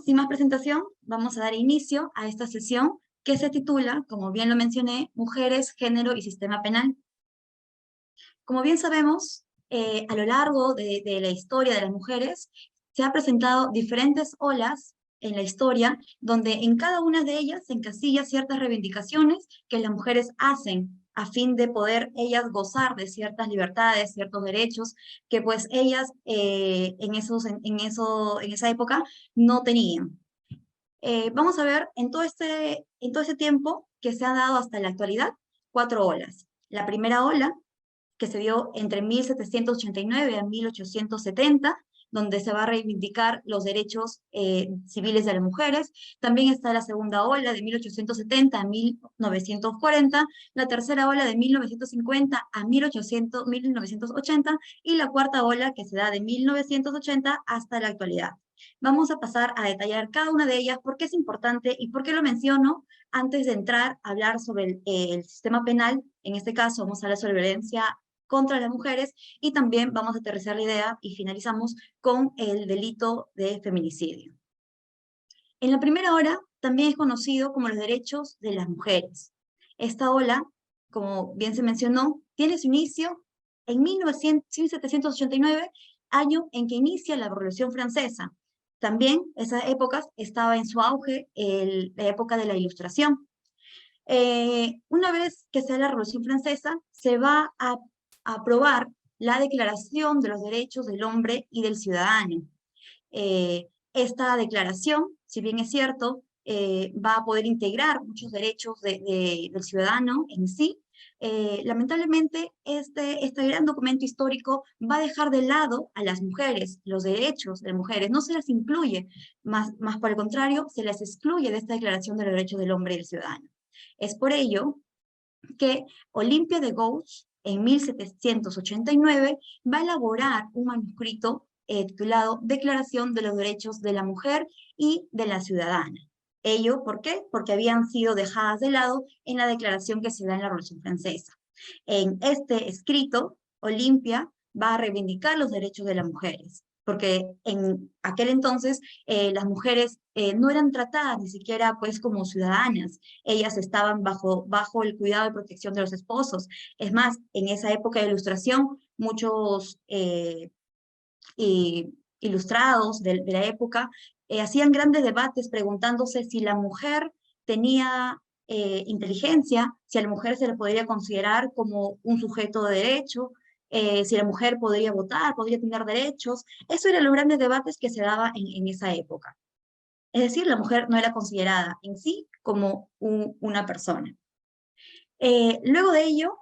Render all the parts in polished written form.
sin más presentación, vamos a dar inicio a esta sesión que se titula, como bien lo mencioné, Mujeres, Género y Sistema Penal. Como bien sabemos, a lo largo de la historia de las mujeres, se han presentado diferentes olas en la historia, donde en cada una de ellas se encasilla ciertas reivindicaciones que las mujeres hacen a fin de poder ellas gozar de ciertas libertades, ciertos derechos, que pues ellas en esa época no tenían. Vamos a ver en todo este tiempo que se ha dado hasta la actualidad, 4 olas. La primera ola, que se dio entre 1789 a 1870, donde se va a reivindicar los derechos civiles de las mujeres. También está la segunda ola de 1870 a 1940, la tercera ola de 1950 a 1980 y la cuarta ola que se da de 1980 hasta la actualidad. Vamos a pasar a detallar cada una de ellas, por qué es importante y por qué lo menciono antes de entrar a hablar sobre el sistema penal. En este caso vamos a hablar sobre violencia contra las mujeres y también vamos a aterrizar la idea y finalizamos con el delito de feminicidio. En la primera ola también es conocido como los derechos de las mujeres. Esta ola, como bien se mencionó, tiene su inicio en 1789, año en que inicia la Revolución Francesa. También esas épocas estaba en su auge la época de la Ilustración. Una vez que sea la Revolución Francesa, se va a aprobar la Declaración de los Derechos del Hombre y del Ciudadano. Esta declaración, si bien es cierto, va a poder integrar muchos derechos del ciudadano en sí, lamentablemente este gran documento histórico va a dejar de lado a las mujeres, los derechos de las mujeres, no se las incluye, más por el contrario, se las excluye de esta Declaración de los Derechos del Hombre y del Ciudadano. Es por ello que Olympia de Gouges, en 1789, va a elaborar un manuscrito titulado Declaración de los Derechos de la Mujer y de la Ciudadana. ¿Ello por qué? Porque habían sido dejadas de lado en la declaración que se da en la Revolución Francesa. En este escrito, Olympia va a reivindicar los derechos de las mujeres, porque en aquel entonces las mujeres no eran tratadas ni siquiera pues como ciudadanas, ellas estaban bajo el cuidado y protección de los esposos. Es más, en esa época de Ilustración, muchos ilustrados de la época hacían grandes debates preguntándose si la mujer tenía inteligencia, si a la mujer se le podría considerar como un sujeto de derecho, si la mujer podría votar, podría tener derechos. Eso eran los grandes debates que se daban en esa época. Es decir, la mujer no era considerada en sí como una persona. Luego de ello,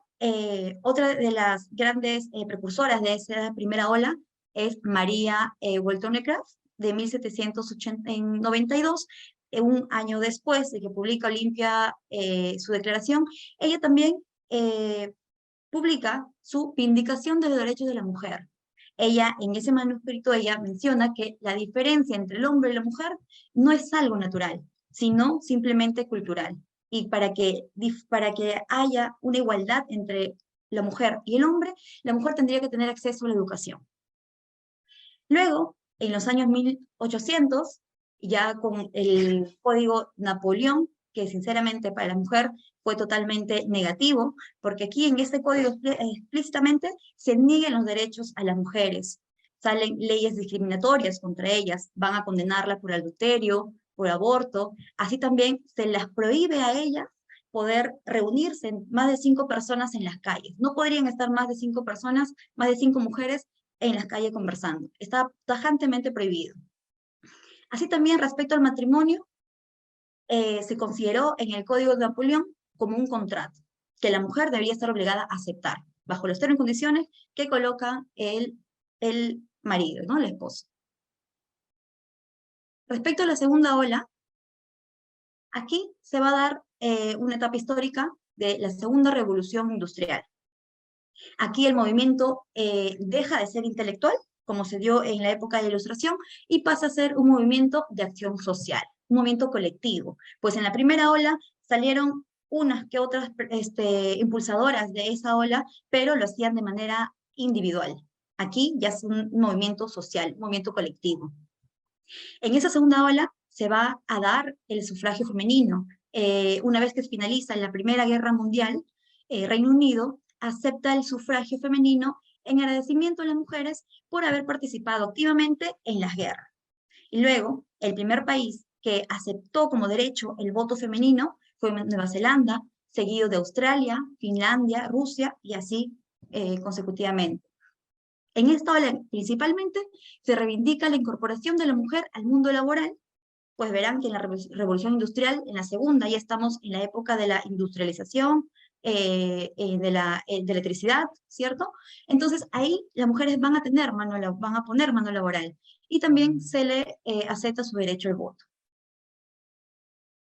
otra de las grandes precursoras de esa primera ola es María Wollstonecraft, de 1792, un año después de que publica Olympia su declaración. Ella también publica su Vindicación de los Derechos de la Mujer. Ella, en ese manuscrito, ella menciona que la diferencia entre el hombre y la mujer no es algo natural, sino simplemente cultural. Y para que haya una igualdad entre la mujer y el hombre, la mujer tendría que tener acceso a la educación. Luego, en los años 1800, ya con el Código Napoleón, que sinceramente para la mujer fue totalmente negativo, porque aquí en este código explícitamente se niegan los derechos a las mujeres. Salen leyes discriminatorias contra ellas, van a condenarla por adulterio, por aborto, así también se las prohíbe a ellas poder reunirse más de 5 personas en las calles. No podrían estar más de 5 personas, más de 5 mujeres en las calles conversando. Está tajantemente prohibido. Así también respecto al matrimonio, se consideró en el Código de Napoleón como un contrato, que la mujer debería estar obligada a aceptar, bajo los términos y condiciones que coloca el marido, ¿no? El esposo. Respecto a la segunda ola, aquí se va a dar una etapa histórica de la segunda revolución industrial. Aquí el movimiento deja de ser intelectual, como se dio en la época de la Ilustración, y pasa a ser un movimiento de acción social, un movimiento colectivo. Pues en la primera ola salieron unas que otras impulsadoras de esa ola, pero lo hacían de manera individual. Aquí ya es un movimiento social, un movimiento colectivo. En esa segunda ola se va a dar el sufragio femenino. Una vez que finaliza la Primera Guerra Mundial, Reino Unido acepta el sufragio femenino en agradecimiento a las mujeres por haber participado activamente en las guerras. Y luego, el primer país que aceptó como derecho el voto femenino fue Nueva Zelanda, seguido de Australia, Finlandia, Rusia y así consecutivamente. En esta ola, principalmente, se reivindica la incorporación de la mujer al mundo laboral, pues verán que en la revolución industrial, en la segunda, ya estamos en la época de la industrialización, de la electricidad, ¿cierto? Entonces ahí las mujeres van a poner mano laboral y también se le acepta su derecho al voto.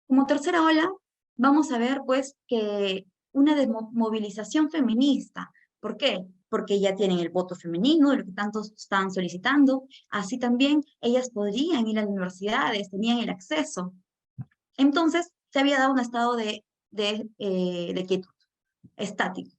Como tercera ola, vamos a ver pues que una desmovilización feminista. ¿Por qué? Porque ya tienen el voto femenino, lo que tantos están solicitando. Así también ellas podrían ir a las universidades, tenían el acceso. Entonces se había dado un estado de quietud, estático.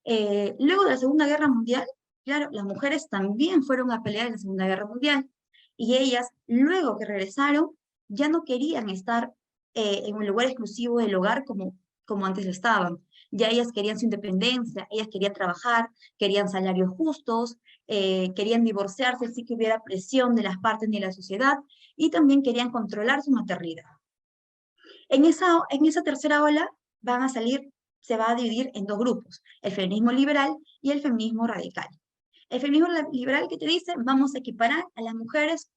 Luego de la Segunda Guerra Mundial, claro, las mujeres también fueron a pelear en la Segunda Guerra Mundial y ellas, luego que regresaron, ya no querían estar en un lugar exclusivo del hogar como antes lo estaban. Ya ellas querían su independencia, ellas querían trabajar, querían salarios justos, querían divorciarse sin que hubiera presión de las partes ni de la sociedad y también querían controlar su maternidad. En esa tercera ola se va a dividir en dos grupos, el feminismo liberal y el feminismo radical. El feminismo liberal que te dice, vamos a equiparar a las mujeres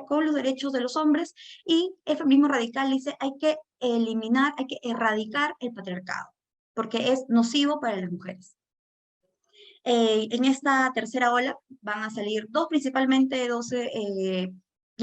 con los derechos de los hombres, y el feminismo radical dice, hay que eliminar, hay que erradicar el patriarcado, porque es nocivo para las mujeres. En esta tercera ola van a salir principalmente dos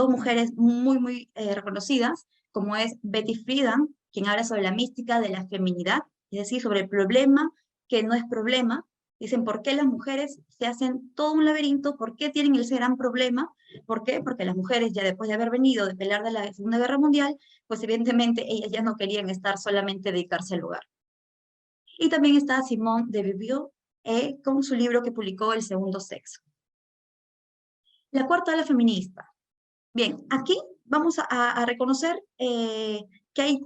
mujeres muy reconocidas, como es Betty Friedan, quien habla sobre la mística de la feminidad, es decir, sobre el problema que no es problema. Dicen, ¿por qué las mujeres se hacen todo un laberinto? ¿Por qué tienen ese gran problema? ¿Por qué? Porque las mujeres, ya después de haber venido de pelear de la Segunda Guerra Mundial, pues evidentemente ellas ya no querían estar solamente dedicarse al hogar. Y también está Simone de Beauvoir, con su libro que publicó El Segundo Sexo. La cuarta ola feminista. Bien, aquí vamos a reconocer que hay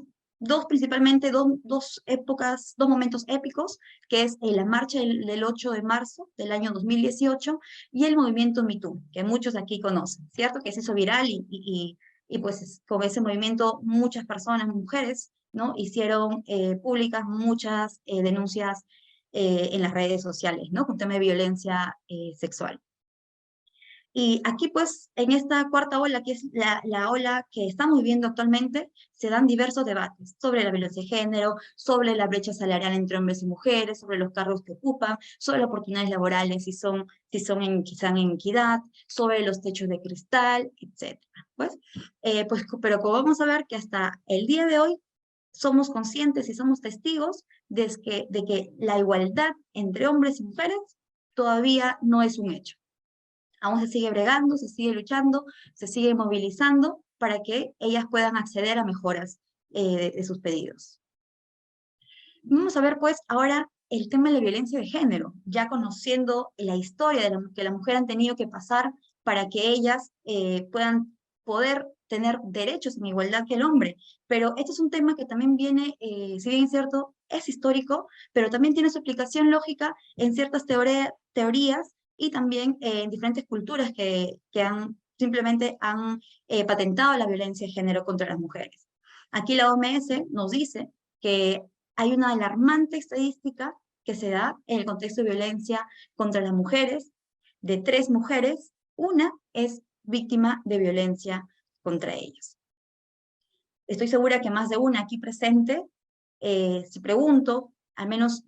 principalmente dos épocas, dos momentos épicos, que es la marcha del 8 de marzo del año 2018 y el movimiento Me Too, que muchos aquí conocen, ¿cierto? Que se hizo viral y pues con ese movimiento muchas personas, mujeres, ¿no? Hicieron públicas muchas denuncias en las redes sociales, ¿no? Con tema de violencia sexual. Y aquí, pues, en esta cuarta ola, que es la ola que estamos viviendo actualmente, se dan diversos debates sobre la violencia de género, sobre la brecha salarial entre hombres y mujeres, sobre los cargos que ocupan, sobre las oportunidades laborales, quizá en equidad, sobre los techos de cristal, etc. Pero como vamos a ver que hasta el día de hoy somos conscientes y somos testigos de que la igualdad entre hombres y mujeres todavía no es un hecho. Aún se sigue bregando, se sigue luchando, se sigue movilizando para que ellas puedan acceder a mejoras de sus pedidos. Vamos a ver pues ahora el tema de la violencia de género, ya conociendo la historia que las mujeres han tenido que pasar para que ellas puedan poder tener derechos en igualdad que el hombre. Pero este es un tema que también viene, si bien es cierto, es histórico, pero también tiene su aplicación lógica en ciertas teorías y también en diferentes culturas que simplemente han patentado la violencia de género contra las mujeres. Aquí la OMS nos dice que hay una alarmante estadística que se da en el contexto de violencia contra las mujeres. De 3 mujeres, una es víctima de violencia contra ellas. Estoy segura que más de una aquí presente, si pregunto, al menos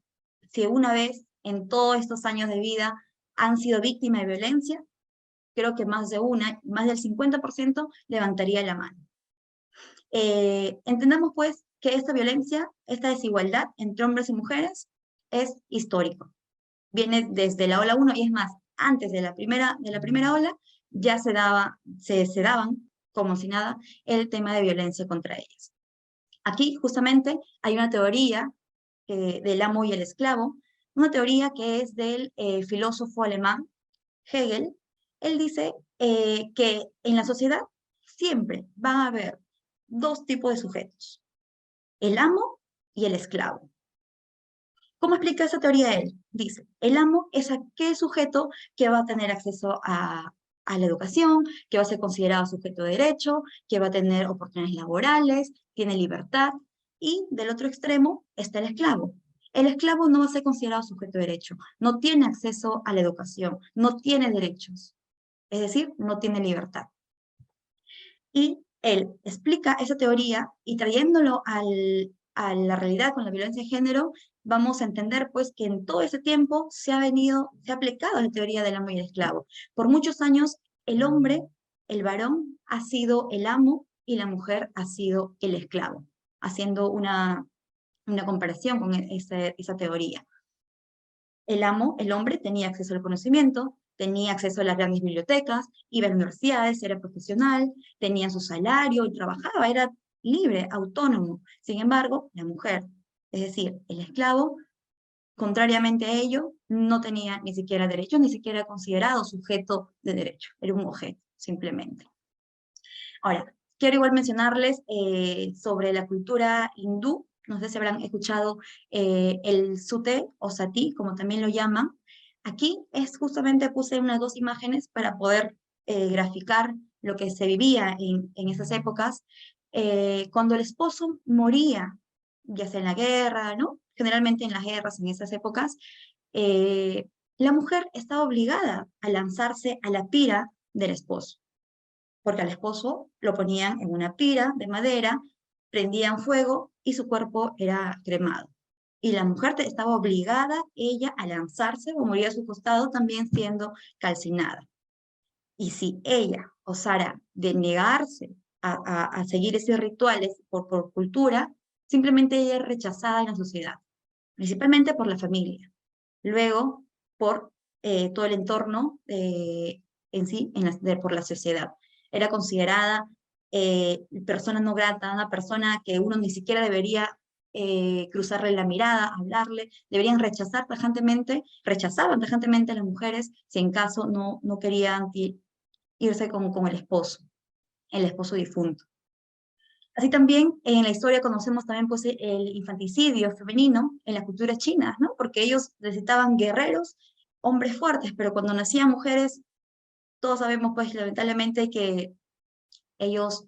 si una vez en todos estos años de vida han sido víctimas de violencia, creo que más de una, más del 50% levantaría la mano. Entendamos pues que esta violencia, esta desigualdad entre hombres y mujeres es histórico. Viene desde la ola 1 y es más, antes de la primera ola ya se daban como si nada el tema de violencia contra ellas. Aquí justamente hay una teoría del amo y el esclavo, una teoría que es del filósofo alemán Hegel. Él dice que en la sociedad siempre van a haber dos tipos de sujetos, el amo y el esclavo. ¿Cómo explica esa teoría él? Dice, el amo es aquel sujeto que va a tener acceso a la educación, que va a ser considerado sujeto de derecho, que va a tener oportunidades laborales, tiene libertad, y del otro extremo está el esclavo. El esclavo no va a ser considerado sujeto de derecho, no tiene acceso a la educación, no tiene derechos, es decir, no tiene libertad. Y él explica esa teoría y trayéndolo a la realidad con la violencia de género, vamos a entender pues que en todo ese tiempo se ha aplicado la teoría del amo y el esclavo. Por muchos años el hombre, el varón, ha sido el amo y la mujer ha sido el esclavo, haciendo una comparación con esa teoría. El amo, el hombre, tenía acceso al conocimiento, tenía acceso a las grandes bibliotecas, iba a las universidades, era profesional, tenía su salario y trabajaba, era libre, autónomo. Sin embargo, la mujer, es decir, el esclavo, contrariamente a ello, no tenía ni siquiera derechos, ni siquiera era considerado sujeto de derecho, era un objeto, simplemente. Ahora, quiero igual mencionarles sobre la cultura hindú. No sé si habrán escuchado el sute o sati, como también lo llaman. Aquí justamente puse unas dos imágenes para poder graficar lo que se vivía en esas épocas. Cuando el esposo moría, ya sea en la guerra, ¿no? Generalmente en las guerras en esas épocas, la mujer estaba obligada a lanzarse a la pira del esposo, porque al esposo lo ponían en una pira de madera, prendían fuego y su cuerpo era cremado. Y la mujer estaba obligada, ella, a lanzarse o morir a su costado, también siendo calcinada. Y si ella osara de negarse a seguir esos rituales por cultura, simplemente ella es rechazada en la sociedad, principalmente por la familia. Luego, por todo el entorno en sí, por la sociedad. Era considerada persona no grata, una persona que uno ni siquiera debería cruzarle la mirada, hablarle, deberían rechazaban tajantemente a las mujeres si en caso no querían irse con el esposo difunto. Así también en la historia conocemos también pues, el infanticidio femenino en las culturas chinas, ¿no? Porque ellos necesitaban guerreros, hombres fuertes, pero cuando nacían mujeres, todos sabemos pues lamentablemente que ellos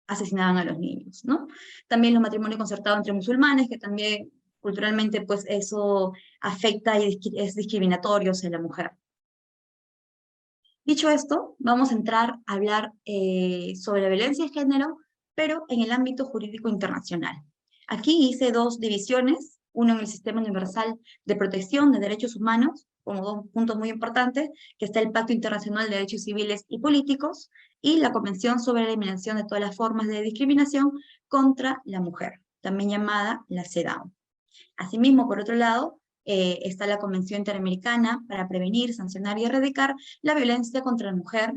asesinaban a los niños, ¿no? También los matrimonios concertados entre musulmanes, que también culturalmente pues eso afecta y es discriminatorio hacia la mujer. Dicho esto, vamos a entrar a hablar sobre la violencia de género, pero en el ámbito jurídico internacional. Aquí hice dos divisiones, uno en el Sistema Universal de Protección de Derechos Humanos, como dos puntos muy importantes, que está el Pacto Internacional de Derechos Civiles y Políticos, y la Convención sobre la Eliminación de todas las formas de discriminación contra la mujer, también llamada la CEDAW. Asimismo, por otro lado, está la Convención Interamericana para prevenir, sancionar y erradicar la violencia contra la mujer,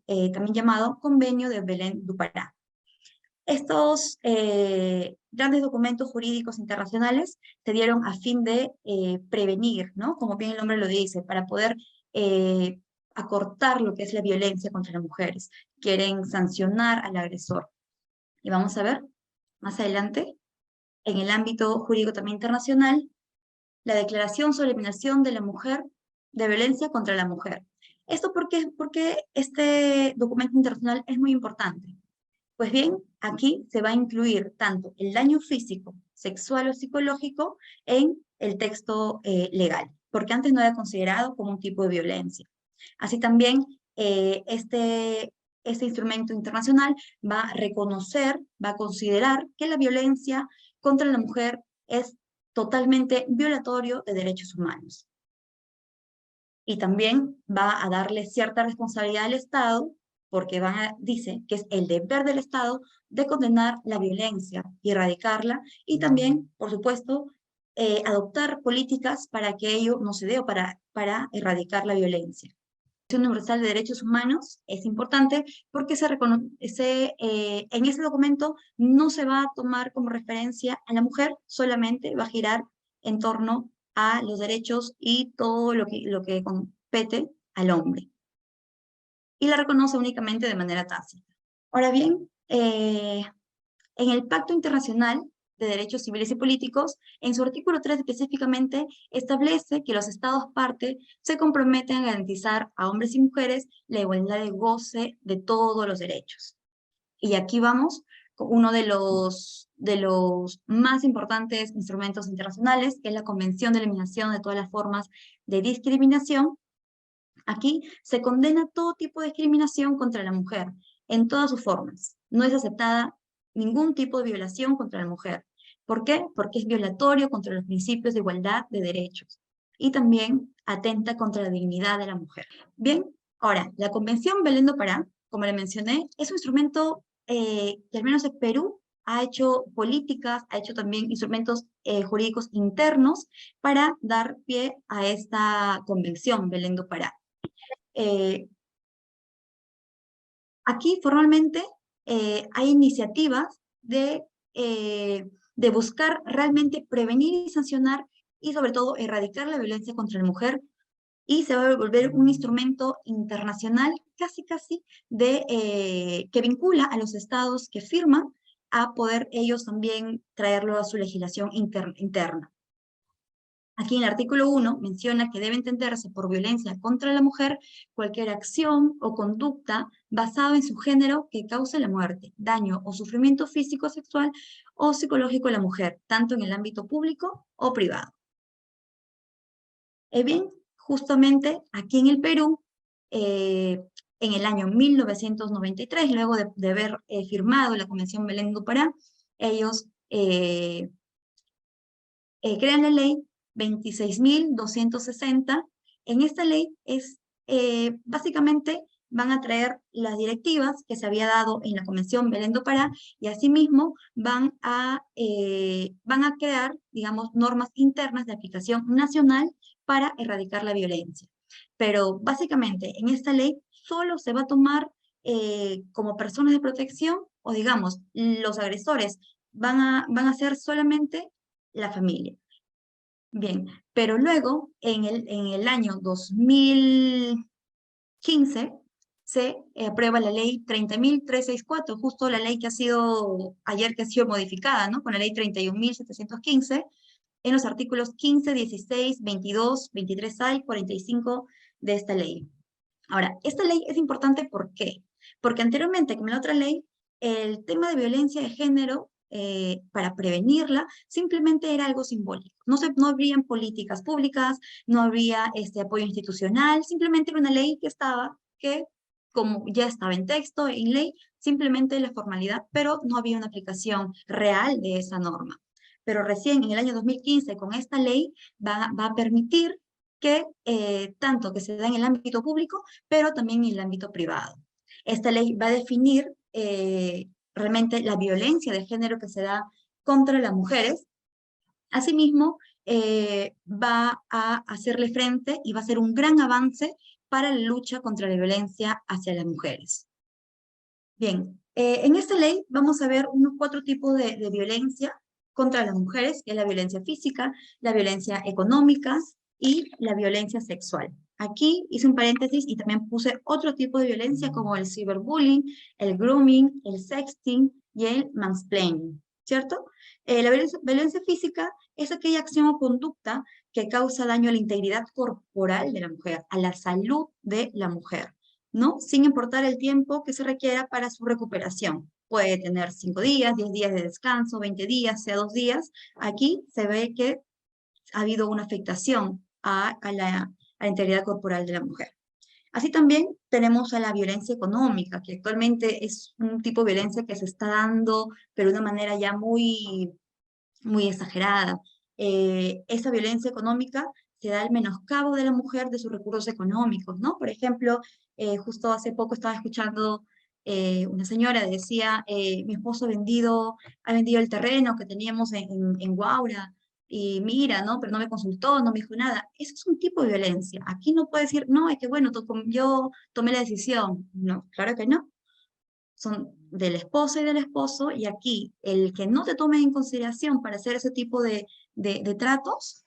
también llamado Convenio de Belém do Pará. Estos grandes documentos jurídicos internacionales se dieron a fin de prevenir, ¿no? Como bien el nombre lo dice, para poder acortar lo que es la violencia contra las mujeres. Quieren sancionar al agresor. Y vamos a ver más adelante, en el ámbito jurídico también internacional, la Declaración sobre la Eliminación de la Mujer, de Violencia contra la Mujer. ¿Esto porque este documento internacional es muy importante? Pues bien, aquí se va a incluir tanto el daño físico, sexual o psicológico en el texto legal, porque antes no era considerado como un tipo de violencia. Así también, este instrumento internacional va a reconocer, va a considerar que la violencia contra la mujer es totalmente violatorio de derechos humanos. Y también va a darle cierta responsabilidad al Estado, porque dice que es el deber del Estado de condenar la violencia y erradicarla, y también, por supuesto, adoptar políticas para que ello no se dé o para erradicar la violencia. La Declaración Universal de Derechos Humanos es importante porque en ese documento no se va a tomar como referencia a la mujer, solamente va a girar en torno a los derechos y todo lo que compete al hombre. Y la reconoce únicamente de manera tácita. Ahora bien, En el Pacto Internacional de Derechos Civiles y Políticos, en su artículo 3 específicamente, establece que los Estados parte se comprometen a garantizar a hombres y mujeres la igualdad de goce de todos los derechos. Y aquí vamos con uno de los más importantes instrumentos internacionales, que es la Convención de Eliminación de todas las formas de discriminación. Aquí se condena todo tipo de discriminación contra la mujer, en todas sus formas. No es aceptada ningún tipo de violación contra la mujer. ¿Por qué? Porque es violatorio contra los principios de igualdad de derechos y también atenta contra la dignidad de la mujer. Bien, ahora, la Convención Belén do Pará, como le mencioné, es un instrumento que al menos en Perú ha hecho políticas, ha hecho también instrumentos jurídicos internos para dar pie a esta Convención Belén do Pará. Aquí formalmente hay iniciativas de buscar realmente prevenir y sancionar y sobre todo erradicar la violencia contra la mujer, y se va a volver un instrumento internacional casi que vincula a los estados que firman a poder ellos también traerlo a su legislación interna. Aquí en el artículo 1 menciona que debe entenderse por violencia contra la mujer cualquier acción o conducta basada en su género que cause la muerte, daño o sufrimiento físico, sexual o psicológico a la mujer, tanto en el ámbito público o privado. Bien, justamente aquí en el Perú, en el año 1993, luego de haber firmado la Convención Belén do Pará, ellos crean la ley 26.260. En esta ley básicamente van a traer las directivas que se había dado en la Convención Belén do Pará y asimismo van a crear, digamos, normas internas de aplicación nacional para erradicar la violencia. Pero básicamente en esta ley solo se va a tomar como personas de protección, o digamos, los agresores van a ser solamente la familia. Bien, pero luego, en el año 2015, se aprueba la ley 30.364, justo la ley que ha sido modificada, ¿no? Con la ley 31.715, en los artículos 15, 16, 22, 23A y 45 de esta ley. Ahora, esta ley es importante, ¿por qué? Porque anteriormente, como en la otra ley, el tema de violencia de género, para prevenirla, simplemente era algo simbólico. No habrían políticas públicas, no habría apoyo institucional, simplemente era una ley que como ya estaba en texto, en ley, simplemente la formalidad, pero no había una aplicación real de esa norma. Pero recién en el año 2015, con esta ley, va a permitir que tanto que se da en el ámbito público, pero también en el ámbito privado. Esta ley va a definir realmente la violencia de género que se da contra las mujeres. Asimismo, va a hacerle frente y va a ser un gran avance para la lucha contra la violencia hacia las mujeres. Bien, en esta ley vamos a ver unos 4 tipos de violencia contra las mujeres, que es la violencia física, la violencia económica y la violencia sexual. Aquí hice un paréntesis y también puse otro tipo de violencia como el ciberbullying, el grooming, el sexting y el mansplaining, ¿cierto? La violencia física es aquella acción o conducta que causa daño a la integridad corporal de la mujer, a la salud de la mujer, ¿no? Sin importar el tiempo que se requiera para su recuperación. Puede tener 5 días, 10 días de descanso, 20 días, sea 2 días. Aquí se ve que ha habido una afectación a la integridad corporal de la mujer. Así también tenemos a la violencia económica, que actualmente es un tipo de violencia que se está dando, pero de una manera ya muy exagerada. Esa violencia económica se da el menoscabo de la mujer de sus recursos económicos, ¿no? Por ejemplo, justo hace poco estaba escuchando una señora decía, mi esposo ha vendido el terreno que teníamos en Guaura, y mira, ¿no? Pero no me consultó, no me dijo nada. Eso es un tipo de violencia. Aquí no puede decir, no, es que bueno, yo tomé la decisión. No, claro que no. Son del esposo y del esposo, y aquí el que no te tome en consideración para hacer ese tipo de tratos,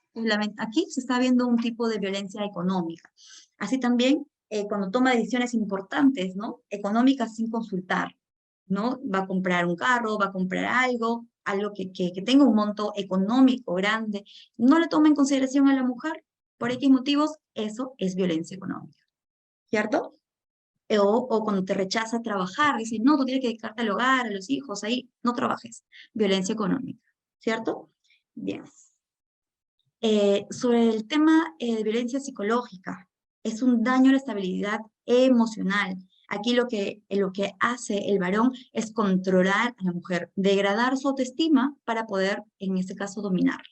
aquí se está viendo un tipo de violencia económica. Así también cuando toma decisiones importantes, ¿no? Económicas sin consultar. ¿no? Va a comprar un carro, va a comprar algo que tenga un monto económico grande, no le toma en consideración a la mujer, por X motivos, eso es violencia económica, ¿cierto? O cuando te rechaza trabajar, dice, no, tú tienes que dedicarte al hogar, a los hijos, ahí, no trabajes. Violencia económica, ¿cierto? Bien. Sobre el tema de violencia psicológica, es un daño a la estabilidad emocional. Aquí lo que hace el varón es controlar a la mujer, degradar su autoestima para poder, en este caso, dominar.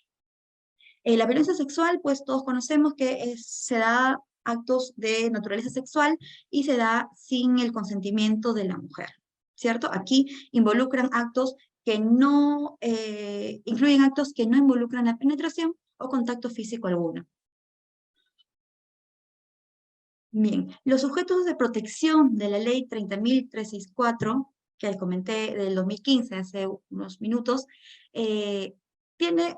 La violencia sexual, pues todos conocemos que se da actos de naturaleza sexual y se da sin el consentimiento de la mujer, ¿cierto? Aquí involucran actos que no, incluyen actos que no involucran la penetración o contacto físico alguno. Bien, los sujetos de protección de la ley 30.364, que comenté del 2015, hace unos minutos, tiene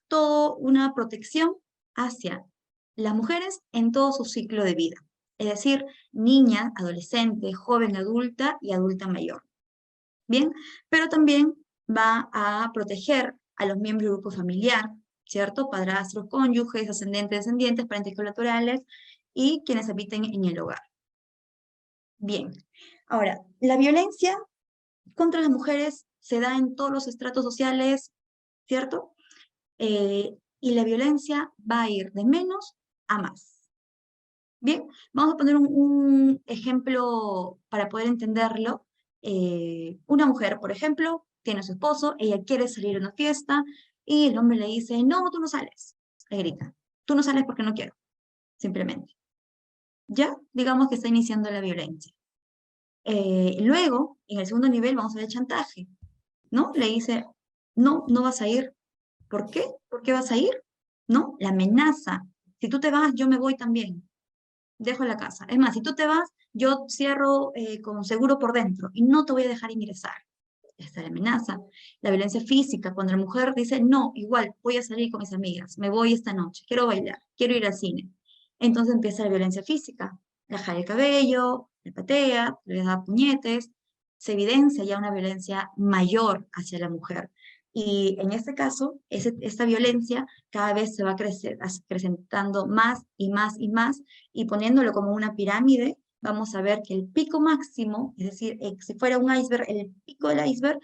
toda una protección hacia las mujeres en todo su ciclo de vida. Es decir, niña, adolescente, joven adulta y adulta mayor. Bien, pero también va a proteger a los miembros del grupo familiar, ¿cierto? Padrastros, cónyuges, ascendentes, descendientes, parentes colaterales y quienes habiten en el hogar. Bien, ahora, la violencia contra las mujeres se da en todos los estratos sociales, ¿cierto? Y la violencia va a ir de menos a más. Bien, vamos a poner un ejemplo para poder entenderlo. Una mujer, por ejemplo, tiene a su esposo, ella quiere salir a una fiesta y el hombre le dice, no, tú no sales. Le grita, tú no sales porque no quiero, simplemente. Ya, digamos que está iniciando la violencia. Luego, en el segundo nivel, vamos a ver el chantaje, ¿no? Le dice, no, no vas a ir. ¿Por qué? ¿Por qué vas a ir? ¿No? La amenaza. Si tú te vas, yo me voy también. Dejo la casa. Es más, si tú te vas, yo cierro con seguro por dentro y no te voy a dejar ingresar. Esta es la amenaza. La violencia física, cuando la mujer dice, no, igual, voy a salir con mis amigas, me voy esta noche, quiero bailar, quiero ir al cine. Entonces empieza la violencia física. La jala el cabello, le patea, le da puñetes. Se evidencia ya una violencia mayor hacia la mujer. Y en este caso, esta violencia cada vez se va acrecentando más y más y más, y poniéndolo como una pirámide, vamos a ver que el pico máximo, es decir, si fuera un iceberg, el pico del iceberg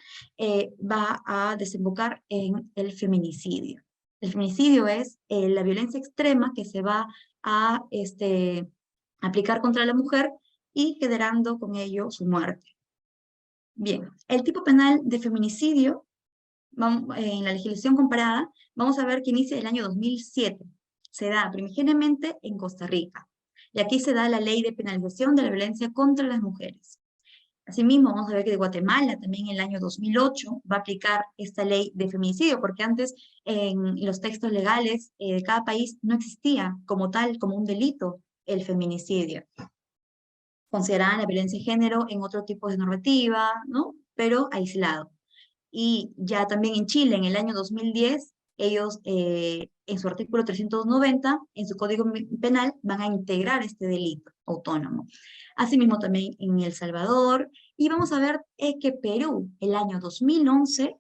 va a desembocar en el feminicidio. El feminicidio es la violencia extrema que se va a aplicar contra la mujer y generando con ello su muerte. Bien, el tipo penal de feminicidio, en la legislación comparada, vamos a ver que inicia el año 2007. Se da primigeniamente en Costa Rica. Y aquí se da la ley de penalización de la violencia contra las mujeres. Asimismo, vamos a ver que de Guatemala también en el año 2008 va a aplicar esta ley de feminicidio, porque antes en los textos legales de cada país no existía como tal, como un delito, el feminicidio. Consideraban la violencia de género en otro tipo de normativa, ¿no? Pero aislado. Y ya también en Chile, en el año 2010, ellos en su artículo 390, en su código penal, van a integrar este delito autónomo. Asimismo también en El Salvador, y vamos a ver que Perú, el año 2011,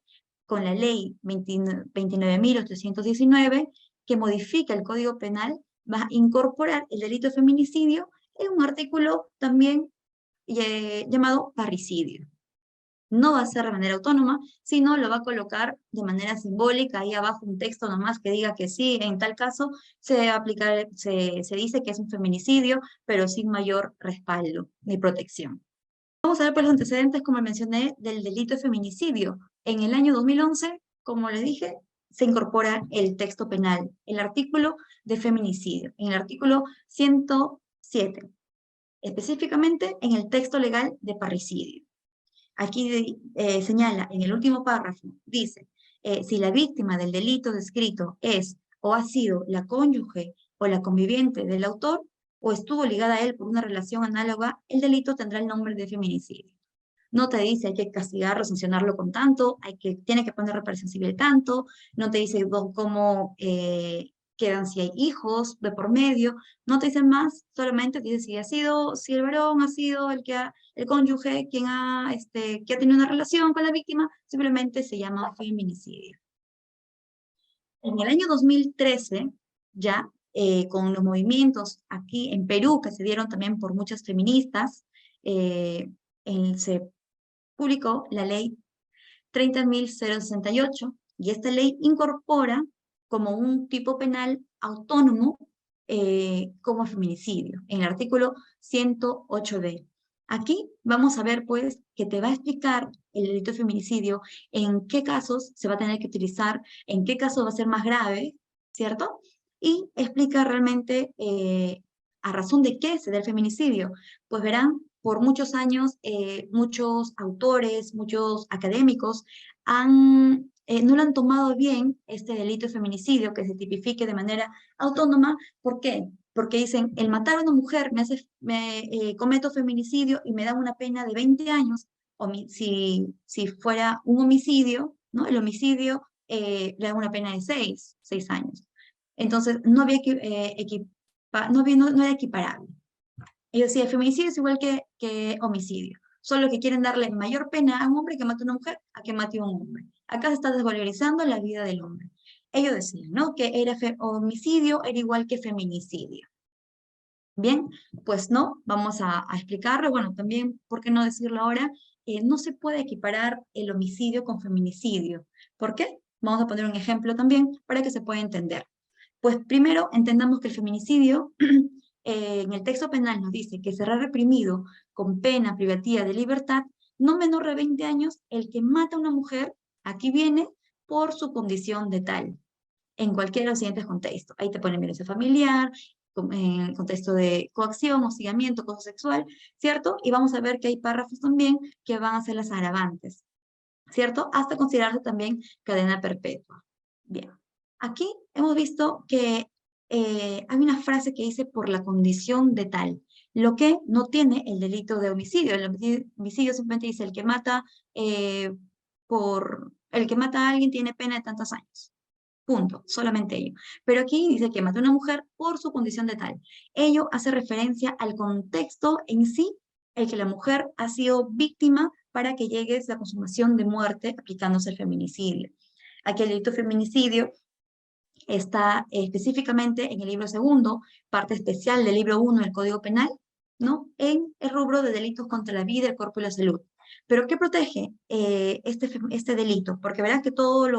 con la ley 29.819, que modifica el código penal, va a incorporar el delito de feminicidio en un artículo también llamado parricidio. No va a ser de manera autónoma, sino lo va a colocar de manera simbólica, ahí abajo un texto nomás que diga que sí, en tal caso se dice que es un feminicidio, pero sin mayor respaldo ni protección. Vamos a ver pues los antecedentes, como mencioné, del delito de feminicidio. En el año 2011, como les dije, se incorpora el texto penal, el artículo de feminicidio, en el artículo 107, específicamente en el texto legal de parricidio. Aquí señala en el último párrafo, dice, si la víctima del delito descrito es o ha sido la cónyuge o la conviviente del autor o estuvo ligada a él por una relación análoga, el delito tendrá el nombre de feminicidio. No te dice hay que castigarlo, sancionarlo con tanto, tiene que poner reparación civil tanto, no te dice cómo, quedan si hay hijos de por medio, no te dicen más, solamente te dicen si el varón ha sido el cónyuge que ha tenido una relación con la víctima, simplemente se llama feminicidio. En el año 2013, ya con los movimientos aquí en Perú, que se dieron también por muchas feministas, se publicó la ley 30.068, y esta ley incorpora como un tipo penal autónomo como feminicidio, en el artículo 108D. Aquí vamos a ver, pues, que te va a explicar el delito de feminicidio, en qué casos se va a tener que utilizar, en qué caso va a ser más grave, ¿cierto? Y explica realmente a razón de qué se da el feminicidio. Pues verán, por muchos años, muchos autores, muchos académicos no lo han tomado bien este delito de feminicidio, que se tipifique de manera autónoma. ¿Por qué? Porque dicen, el matar a una mujer cometo feminicidio y me dan una pena de 20 años, o si fuera un homicidio, ¿no? El homicidio le dan una pena de 6 años. Entonces, no era equiparable. Ellos decían, el feminicidio es igual que homicidio, solo que quieren darle mayor pena a un hombre que mate a una mujer a que mate a un hombre. Acá se está desvalorizando la vida del hombre. Ellos decían, ¿no? Que homicidio era igual que feminicidio. Bien, pues no, vamos a explicarlo. Bueno, también, ¿por qué no decirlo ahora? No se puede equiparar el homicidio con feminicidio. ¿Por qué? Vamos a poner un ejemplo también para que se pueda entender. Pues primero entendamos que el feminicidio en el texto penal nos dice que será reprimido con pena privativa de libertad no menor de 20 años el que mata a una mujer, aquí viene, por su condición de tal, en cualquiera de los siguientes contextos. Ahí te ponen violencia familiar, en el contexto de coacción, hostigamiento, acoso sexual, ¿cierto? Y vamos a ver que hay párrafos también que van a ser las agravantes, ¿cierto? Hasta considerarse también cadena perpetua. Bien, aquí hemos visto que hay una frase que dice por la condición de tal, lo que no tiene el delito de homicidio. El homicidio simplemente dice el que mata a alguien tiene pena de tantos años. Punto, solamente ello. Pero aquí dice que mató a una mujer por su condición de tal. Ello hace referencia al contexto en sí, el que la mujer ha sido víctima para que llegue la consumación de muerte aplicándose el feminicidio. Aquí el delito de feminicidio está específicamente en el libro segundo, parte especial del libro 1 del Código Penal, ¿no? En el rubro de delitos contra la vida, el cuerpo y la salud. ¿Pero qué protege este delito? Porque verán que todos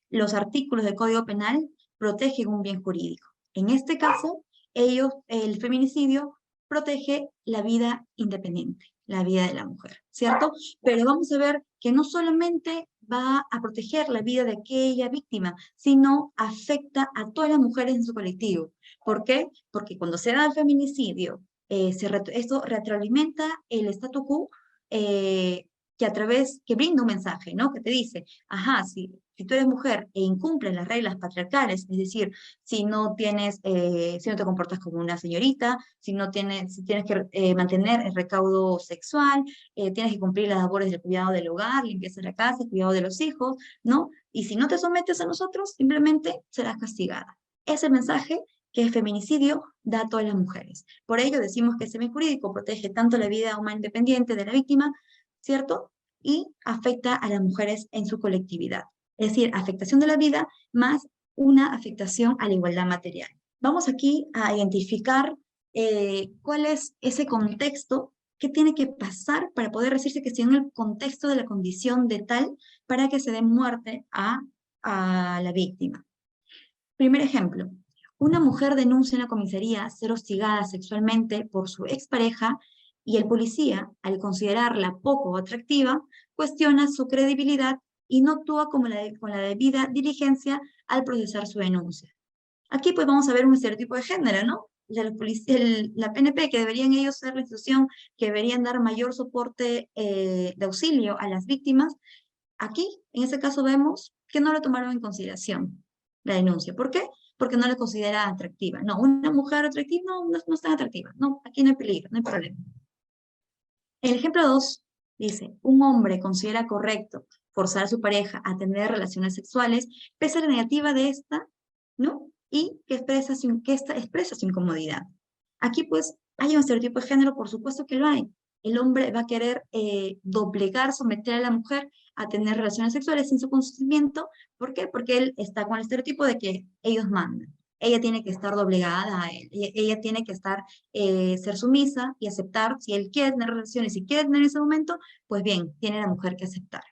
los artículos del Código Penal protegen un bien jurídico. En este caso, el feminicidio protege la vida independiente, la vida de la mujer, ¿cierto? Pero vamos a ver que no solamente va a proteger la vida de aquella víctima, sino afecta a todas las mujeres en su colectivo. ¿Por qué? Porque cuando se da el feminicidio, esto retroalimenta el statu quo que brinda un mensaje, ¿no? Que te dice, ajá, si tú eres mujer e incumples las reglas patriarcales, es decir, si no te comportas como una señorita, si tienes que mantener el recaudo sexual, tienes que cumplir las labores del cuidado del hogar, limpieza de la casa, cuidado de los hijos, ¿no? Y si no te sometes a nosotros, simplemente serás castigada. Es el mensaje que el feminicidio da a todas las mujeres. Por ello decimos que el semijurídico protege tanto la vida humana independiente de la víctima, ¿cierto? Y afecta a las mujeres en su colectividad. Es decir, afectación de la vida más una afectación a la igualdad material. Vamos aquí a identificar cuál es ese contexto que tiene que pasar para poder decirse que sea en el contexto de la condición de tal para que se dé muerte a la víctima. Primer ejemplo, una mujer denuncia en la comisaría ser hostigada sexualmente por su expareja y el policía, al considerarla poco atractiva, cuestiona su credibilidad y no actúa con la debida diligencia al procesar su denuncia. Aquí pues vamos a ver un estereotipo de género, ¿no? La PNP, que deberían ellos ser la institución que deberían dar mayor soporte de auxilio a las víctimas, aquí en este caso vemos que no lo tomaron en consideración la denuncia. ¿Por qué? Porque no la considera atractiva. No, una mujer atractiva no es tan atractiva. No, aquí no hay peligro, no hay problema. El ejemplo 2 dice, un hombre considera correcto forzar a su pareja a tener relaciones sexuales pese a la negativa de esta, ¿no? y que expresa su incomodidad. Aquí pues hay un estereotipo de género, por supuesto que lo hay. El hombre va a querer doblegar, someter a la mujer a tener relaciones sexuales sin su consentimiento. ¿Por qué? Porque él está con el estereotipo de que ellos mandan. Ella tiene que estar doblegada a él. Ella tiene que ser sumisa y aceptar. Si él quiere tener relaciones, si quiere tener en ese momento, pues bien, tiene la mujer que aceptar.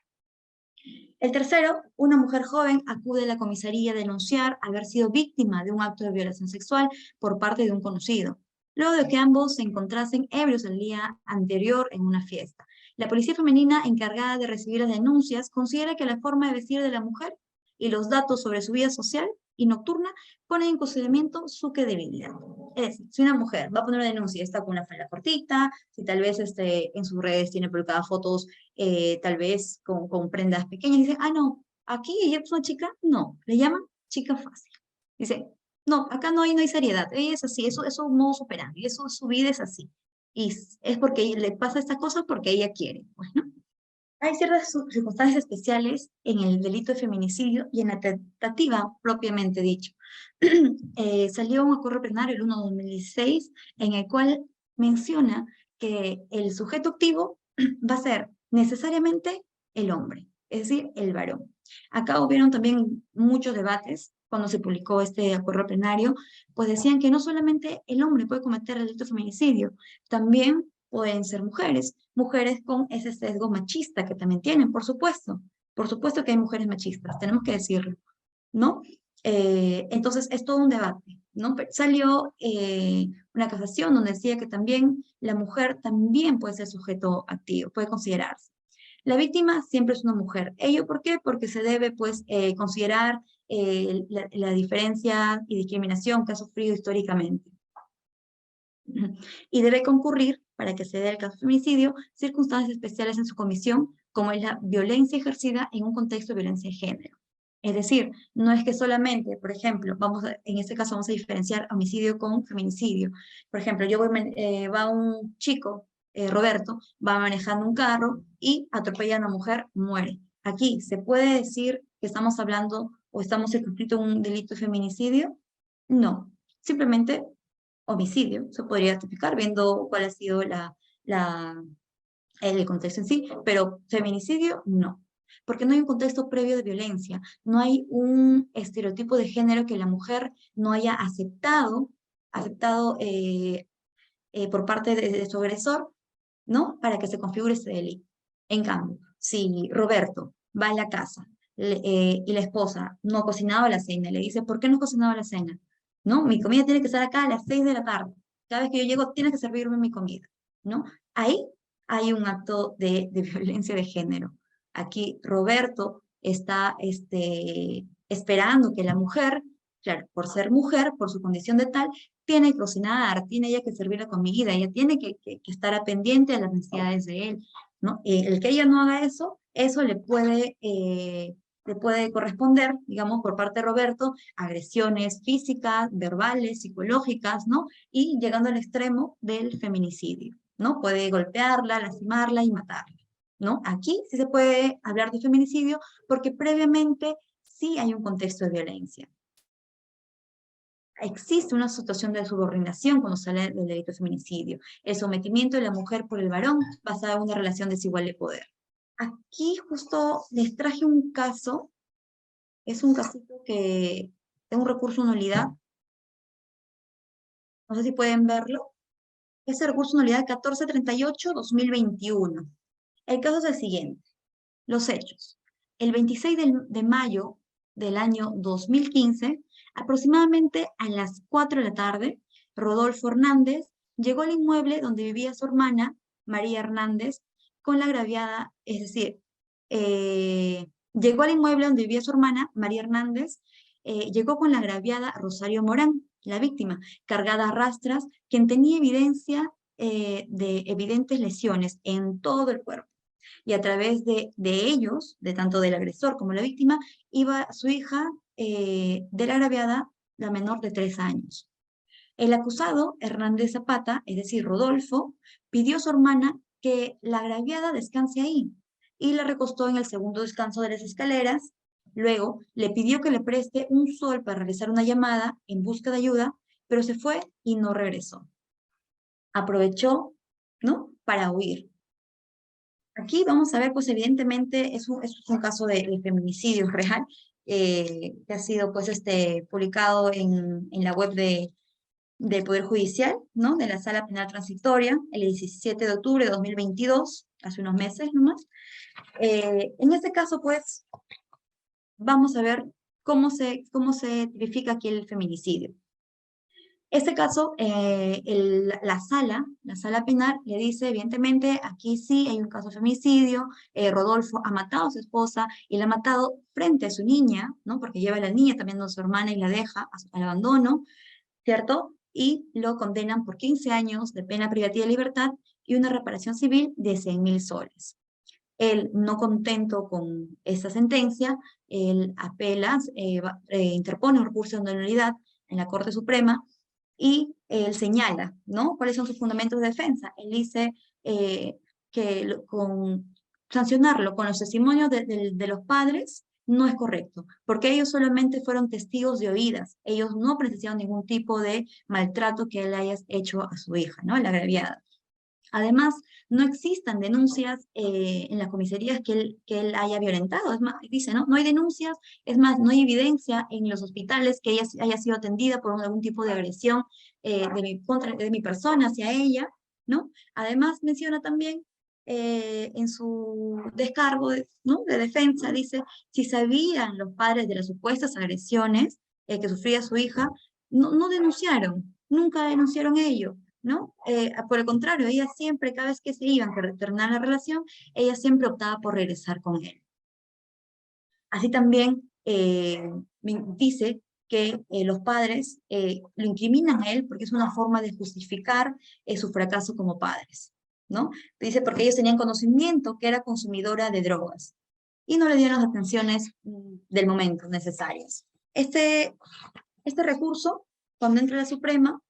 El tercero, una mujer joven acude a la comisaría a denunciar haber sido víctima de un acto de violación sexual por parte de un conocido, luego de que ambos se encontrasen ebrios el día anterior en una fiesta. La policía femenina encargada de recibir las denuncias considera que la forma de vestir de la mujer y los datos sobre su vida social y nocturna ponen en consideramiento su credibilidad. Es decir, si una mujer va a poner una denuncia y está con una falda cortita, si tal vez en sus redes tiene publicadas fotos tal vez con prendas pequeñas, dicen, ah, no, aquí ella es una chica, no, le llaman chica fácil. Dice, no, acá no hay seriedad, ella es así, eso es un modo operandi, eso su vida es así. Y es porque le pasa estas cosas porque ella quiere, pues, ¿no? Hay ciertas circunstancias especiales en el delito de feminicidio y en la tentativa propiamente dicho. Salió un acuerdo plenario el 1 de 2016 en el cual menciona que el sujeto activo va a ser necesariamente el hombre, es decir, el varón. Acá hubieron también muchos debates cuando se publicó este acuerdo plenario, pues decían que no solamente el hombre puede cometer el delito de feminicidio, también pueden ser mujeres, mujeres con ese sesgo machista que también tienen, por supuesto que hay mujeres machistas, tenemos que decirlo, ¿no? Entonces es todo un debate, ¿no? Salió una casación donde decía que también la mujer también puede ser sujeto activo, puede considerarse. La víctima siempre es una mujer. ¿Ello por qué? Porque se debe, pues, considerar la diferencia y discriminación que ha sufrido históricamente. Y debe concurrir, para que se dé el caso de feminicidio, circunstancias especiales en su comisión, como es la violencia ejercida en un contexto de violencia de género. Es decir, no es que solamente, por ejemplo, en este caso vamos a diferenciar homicidio con feminicidio. Por ejemplo, va un chico, Roberto, va manejando un carro y atropella a una mujer, muere. Aquí, ¿se puede decir que estamos hablando o estamos circunscritos a un delito de feminicidio? No, simplemente homicidio, se podría tipificar viendo cuál ha sido el contexto en sí, pero feminicidio no, porque no hay un contexto previo de violencia, no hay un estereotipo de género que la mujer no haya aceptado por parte de su agresor, ¿no? Para que se configure ese delito. En cambio, si Roberto va a la casa y la esposa no cocinaba la cena, le dice, ¿por qué no cocinaba la cena? ¿No? Mi comida tiene que estar acá a las 6 de la tarde. Cada vez que yo llego, tienes que servirme mi comida, ¿no? Ahí hay un acto de violencia de género. Aquí Roberto está esperando que la mujer, claro, por ser mujer, por su condición de tal, tiene que cocinar, tiene ella que servir la comida, ella tiene que estar pendiente de las necesidades de él, ¿no? El que ella no haga eso le puede corresponder, digamos, por parte de Roberto, agresiones físicas, verbales, psicológicas, ¿no? Y llegando al extremo del feminicidio, ¿no? Puede golpearla, lastimarla y matarla, ¿no? Aquí sí se puede hablar de feminicidio porque previamente sí hay un contexto de violencia. Existe una situación de subordinación cuando sale del delito de feminicidio, el sometimiento de la mujer por el varón basada en una relación desigual de poder. Aquí justo les traje un caso, es un casito que es un recurso de nulidad, no sé si pueden verlo, es el recurso de nulidad 1438-2021. El caso es el siguiente, los hechos. El 26 de mayo del año 2015, aproximadamente a las 4 de la tarde, Rodolfo Hernández llegó al inmueble donde vivía su hermana, María Hernández, con la agraviada, es decir, llegó al inmueble donde vivía su hermana, María Hernández, llegó con la agraviada Rosario Morán, la víctima, cargada a rastras, quien tenía evidencia de evidentes lesiones en todo el cuerpo. Y a través de ellos, de tanto del agresor como la víctima, iba su hija de la agraviada, la menor de 3 años. El acusado, Hernández Zapata, es decir, Rodolfo, pidió a su hermana que la agraviada descanse ahí y la recostó en el segundo descanso de las escaleras Luego, le pidió que le preste un sol para realizar una llamada en busca de ayuda, pero se fue y no regresó. Aprovechó, ¿no?, para huir. Aquí vamos a ver, pues evidentemente es un caso de feminicidio real, que ha sido pues publicado en la web del Poder Judicial, ¿no?, de la Sala Penal Transitoria, el 17 de octubre de 2022, hace unos meses nomás. En este caso, pues, vamos a ver cómo se tipifica aquí el feminicidio. Este caso, la sala penal le dice, evidentemente, aquí sí hay un caso de feminicidio, Rodolfo ha matado a su esposa y la ha matado frente a su niña, ¿no?, porque lleva a la niña también a su hermana y la deja al abandono, ¿cierto? Y lo condenan por 15 años de pena privativa de libertad y una reparación civil de 100.000 soles. Él, no contento con esa sentencia, él apela, interpone un recurso de nulidad en la Corte Suprema y él señala, ¿no?, cuáles son sus fundamentos de defensa. Él dice que sancionarlo con los testimonios de los padres no es correcto, porque ellos solamente fueron testigos de oídas, ellos no presenciaron ningún tipo de maltrato que él haya hecho a su hija, ¿no?, la agraviada. Además, no existan denuncias en las comisarías que él haya violentado. Es más, dice, ¿no?, no hay denuncias, es más, no hay evidencia en los hospitales que ella haya sido atendida por algún tipo de agresión de mi persona hacia ella, ¿no? Además, menciona también en su descargo, ¿no?, de defensa, dice, si sabían los padres de las supuestas agresiones que sufría su hija, no denunciaron, nunca denunciaron ello, ¿no? Por el contrario, ella siempre, cada vez que se iban a terminar la relación, ella siempre optaba por regresar con él. Así también dice que los padres lo incriminan a él porque es una forma de justificar su fracaso como padres, ¿no? Dice porque ellos tenían conocimiento que era consumidora de drogas y no le dieron las atenciones del momento necesarias. Este recurso, cuando entra a la Suprema,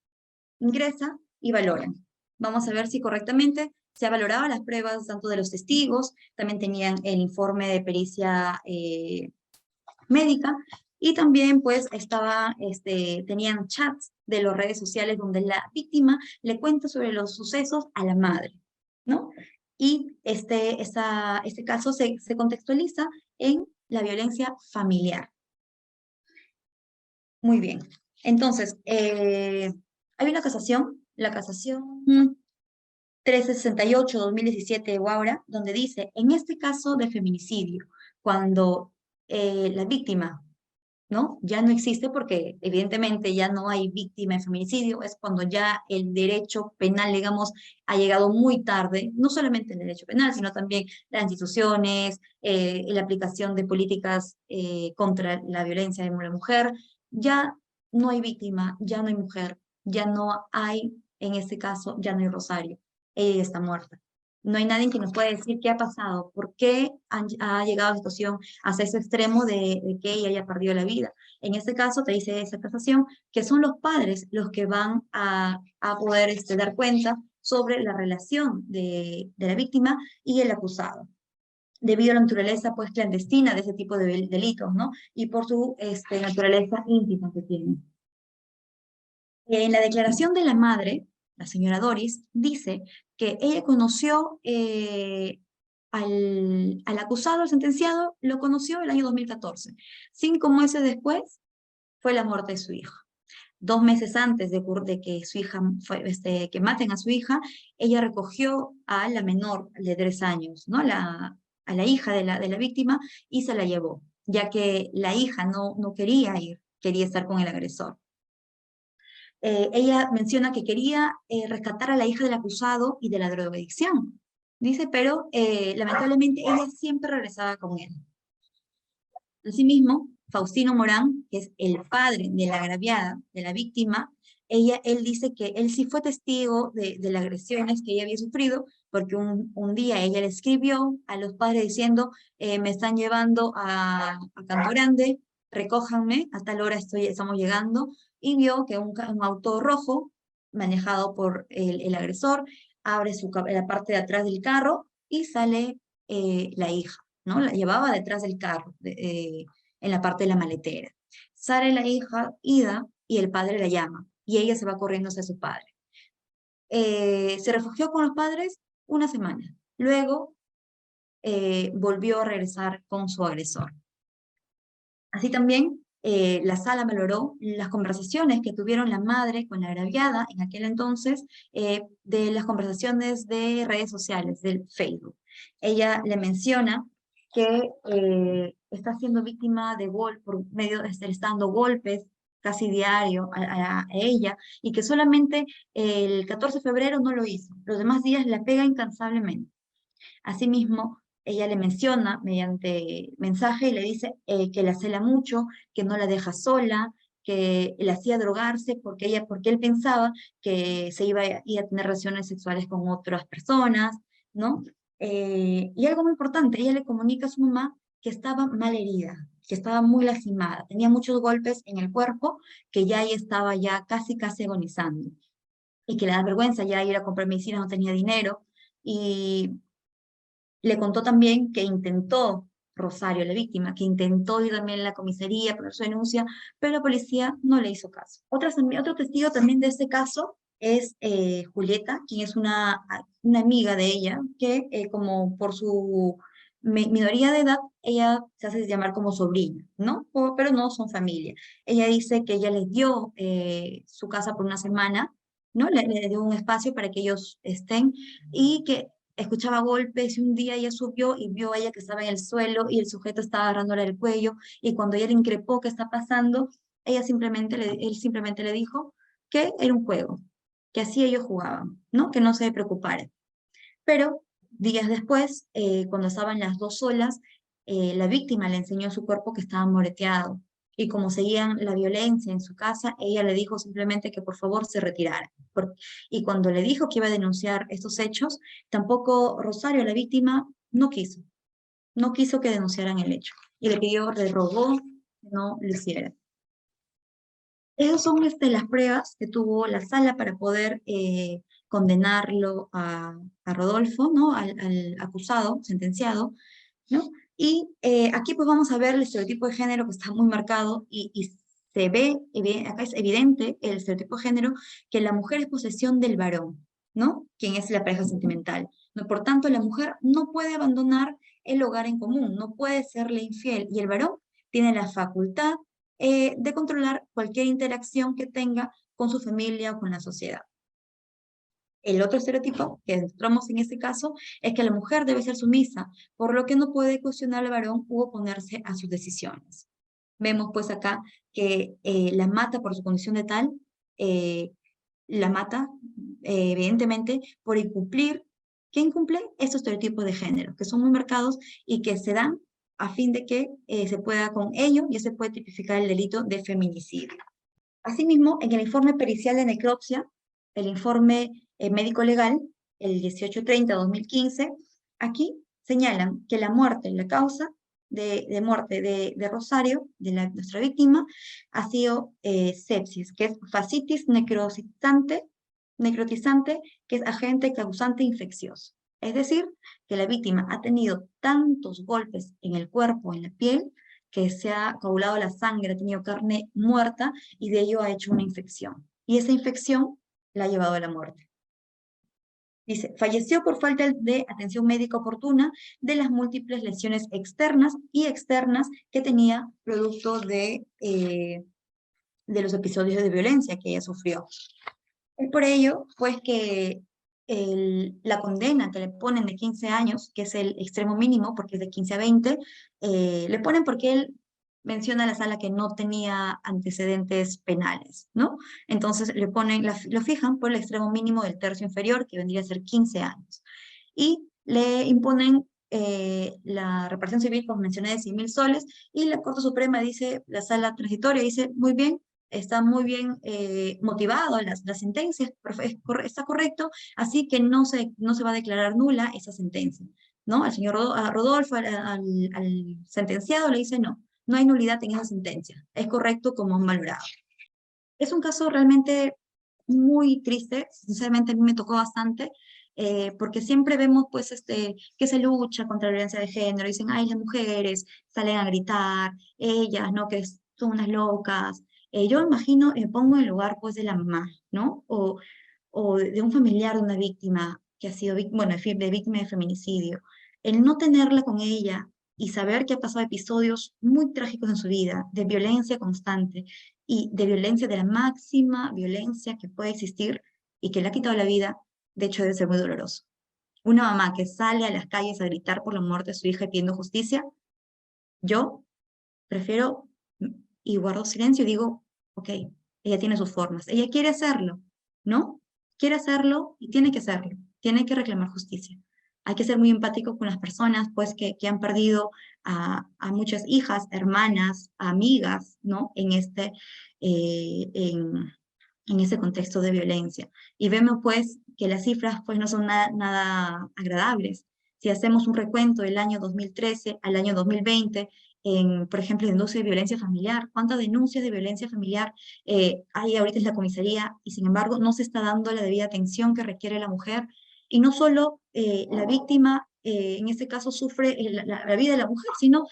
ingresa y valora. Vamos a ver si correctamente se ha valorado las pruebas tanto de los testigos, también tenían el informe de pericia médica, y también pues tenían chats de las redes sociales donde la víctima le cuenta sobre los sucesos a la madre, ¿no? Y este caso se contextualiza en la violencia familiar. Muy bien. Entonces, hay una casación, la casación 1368-2017 de Guaura, donde dice, en este caso de feminicidio, cuando la víctima, ¿no?, ya no existe porque evidentemente ya no hay víctima de feminicidio, es cuando ya el derecho penal, digamos, ha llegado muy tarde, no solamente el derecho penal, sino también las instituciones, la aplicación de políticas contra la violencia de la mujer, ya no hay víctima, ya no hay mujer, ya no hay, en este caso, ya no hay Rosario, ella está muerta. No hay nadie que nos pueda decir qué ha pasado, por qué ha llegado la situación hasta ese extremo de que ella haya perdido la vida. En este caso, te dice esa casación, que son los padres los que van a poder dar cuenta sobre la relación de la víctima y el acusado, debido a la naturaleza pues clandestina de ese tipo de delitos, ¿no? Y por su naturaleza íntima que tienen. En la declaración de la madre, la señora Doris, dice que ella conoció al acusado, al sentenciado, lo conoció el año 2014. 5 meses después fue la muerte de su hija. 2 meses antes de que su hija que maten a su hija, ella recogió a la menor de 3 años, ¿no?, a la hija de la víctima, y se la llevó, ya que la hija no quería ir, quería estar con el agresor. Ella menciona que quería rescatar a la hija del acusado y de la drogadicción. Dice, pero lamentablemente ella siempre regresaba con él. Asimismo, Faustino Morán, que es el padre de la agraviada, de la víctima, él dice que él sí fue testigo de las agresiones que ella había sufrido, porque un día ella le escribió a los padres diciendo, me están llevando a Campo Grande, recójanme, a tal hora estamos llegando, y vio que un auto rojo, manejado por el agresor, abre la parte de atrás del carro y sale la hija, ¿no? La llevaba detrás del carro, en la parte de la maletera. Sale la hija, Ida, y el padre la llama, y ella se va corriendo hacia su padre. Se refugió con los padres una semana. Luego volvió a regresar con su agresor. Así también, la sala valoró las conversaciones que tuvieron la madre con la agraviada en aquel entonces, de las conversaciones de redes sociales, del Facebook. Ella le menciona que está siendo víctima de golpes, por medio de estar dando golpes casi diario a ella, y que solamente el 14 de febrero no lo hizo. Los demás días la pega incansablemente. Asimismo, ella le menciona mediante mensaje y le dice que la cela mucho, que no la deja sola, que la hacía drogarse porque él pensaba que se iba a tener relaciones sexuales con otras personas, ¿no? Y algo muy importante, ella le comunica a su mamá que estaba mal herida, que estaba muy lastimada, tenía muchos golpes en el cuerpo, que ya ella estaba ya casi agonizando, y que le da vergüenza ya ir a comprar medicina, no tenía dinero, y le contó también que intentó, Rosario, la víctima, que intentó ir también a la comisaría, poner su denuncia, pero la policía no le hizo caso. Otro testigo también de este caso es Julieta, quien es una amiga de ella, que como por su minoría de edad, ella se hace llamar como sobrina, ¿no? Pero no son familia. Ella dice que ella les dio su casa por una semana, ¿no? Le dio un espacio para que ellos estén, y que escuchaba golpes, y un día ella subió y vio a ella que estaba en el suelo y el sujeto estaba agarrándole el cuello, y cuando ella le increpó qué está pasando, él simplemente le dijo que era un juego, que así ellos jugaban, ¿no? Que no se preocupara. Pero días después, cuando estaban las dos solas, la víctima le enseñó a su cuerpo que estaba moreteado, y como seguían la violencia en su casa, ella le dijo simplemente que por favor se retirara. Y cuando le dijo que iba a denunciar estos hechos, tampoco Rosario, la víctima, no quiso que denunciaran el hecho, y le rogó que no lo hiciera. Esas son las pruebas que tuvo la sala para poder condenarlo a Rodolfo, ¿no? Al acusado, sentenciado, ¿no? Y aquí pues vamos a ver el estereotipo de género, que está muy marcado, y se ve, acá es evidente el estereotipo de género, que la mujer es posesión del varón, ¿no? Quien es la pareja sentimental, ¿no? Por tanto, la mujer no puede abandonar el hogar en común, no puede serle infiel, y el varón tiene la facultad de controlar cualquier interacción que tenga con su familia o con la sociedad. El otro estereotipo que encontramos en este caso es que la mujer debe ser sumisa, por lo que no puede cuestionar al varón u oponerse a sus decisiones. Vemos pues acá que la mata por su condición de tal, eh, la mata evidentemente por incumplir. ¿Quién incumple? Estos estereotipos de género, que son muy marcados y que se dan a fin de que se pueda, con ello ya se puede tipificar el delito de feminicidio. Asimismo, en el informe pericial de necropsia, el informe médico legal, el 1830-2015, aquí señalan que la muerte, la causa de muerte de Rosario, de nuestra víctima, ha sido sepsis, que es fascitis necrotizante, que es agente causante infeccioso. Es decir, que la víctima ha tenido tantos golpes en el cuerpo, en la piel, que se ha coagulado la sangre, ha tenido carne muerta, y de ello ha hecho una infección. Y esa infección la ha llevado a la muerte. Dice, falleció por falta de atención médica oportuna de las múltiples lesiones externas y externas que tenía producto de los episodios de violencia que ella sufrió. Es por ello, pues, que la condena que le ponen de 15 años, que es el extremo mínimo, porque es de 15 a 20, le ponen porque él menciona a la sala que no tenía antecedentes penales, ¿no? Entonces lo fijan por el extremo mínimo del tercio inferior, que vendría a ser 15 años. Y le imponen la reparación civil, como mencioné, de 100.000 soles, y la Corte Suprema dice, la sala transitoria dice, muy bien, está muy bien motivado la sentencia, está correcto, así que no se va a declarar nula esa sentencia, ¿no? Al señor Rodolfo, al sentenciado, le dice no hay nulidad en esa sentencia, es correcto como han valorado. Es un caso realmente muy triste, sinceramente a mí me tocó bastante, porque siempre vemos pues que se lucha contra la violencia de género, dicen, ay, las mujeres salen a gritar, ellas, ¿no? Que son unas locas. Yo me imagino, pongo en el lugar pues de la mamá, ¿no? O de un familiar de una víctima que ha sido, bueno, de víctima de feminicidio. El no tenerla con ella y saber que ha pasado episodios muy trágicos en su vida, de violencia constante y de violencia, de la máxima violencia que puede existir y que le ha quitado la vida, de hecho debe ser muy doloroso. Una mamá que sale a las calles a gritar por la muerte de su hija pidiendo justicia, yo prefiero y guardo silencio y digo, ok, ella tiene sus formas, ella quiere hacerlo, ¿no? Quiere hacerlo y tiene que hacerlo, tiene que reclamar justicia. Hay que ser muy empático con las personas, pues, que han perdido a muchas hijas, hermanas, amigas, ¿no? Eh, en, en ese contexto de violencia. Y vemos, pues, que las cifras, pues, no son nada agradables. Si hacemos un recuento del año 2013 al año 2020, por ejemplo, en denuncia de violencia familiar, ¿cuántas denuncias de violencia familiar hay ahorita en la comisaría? Y sin embargo, no se está dando la debida atención que requiere la mujer. Y no solo la víctima, en este caso, sufre la vida de la mujer, sino,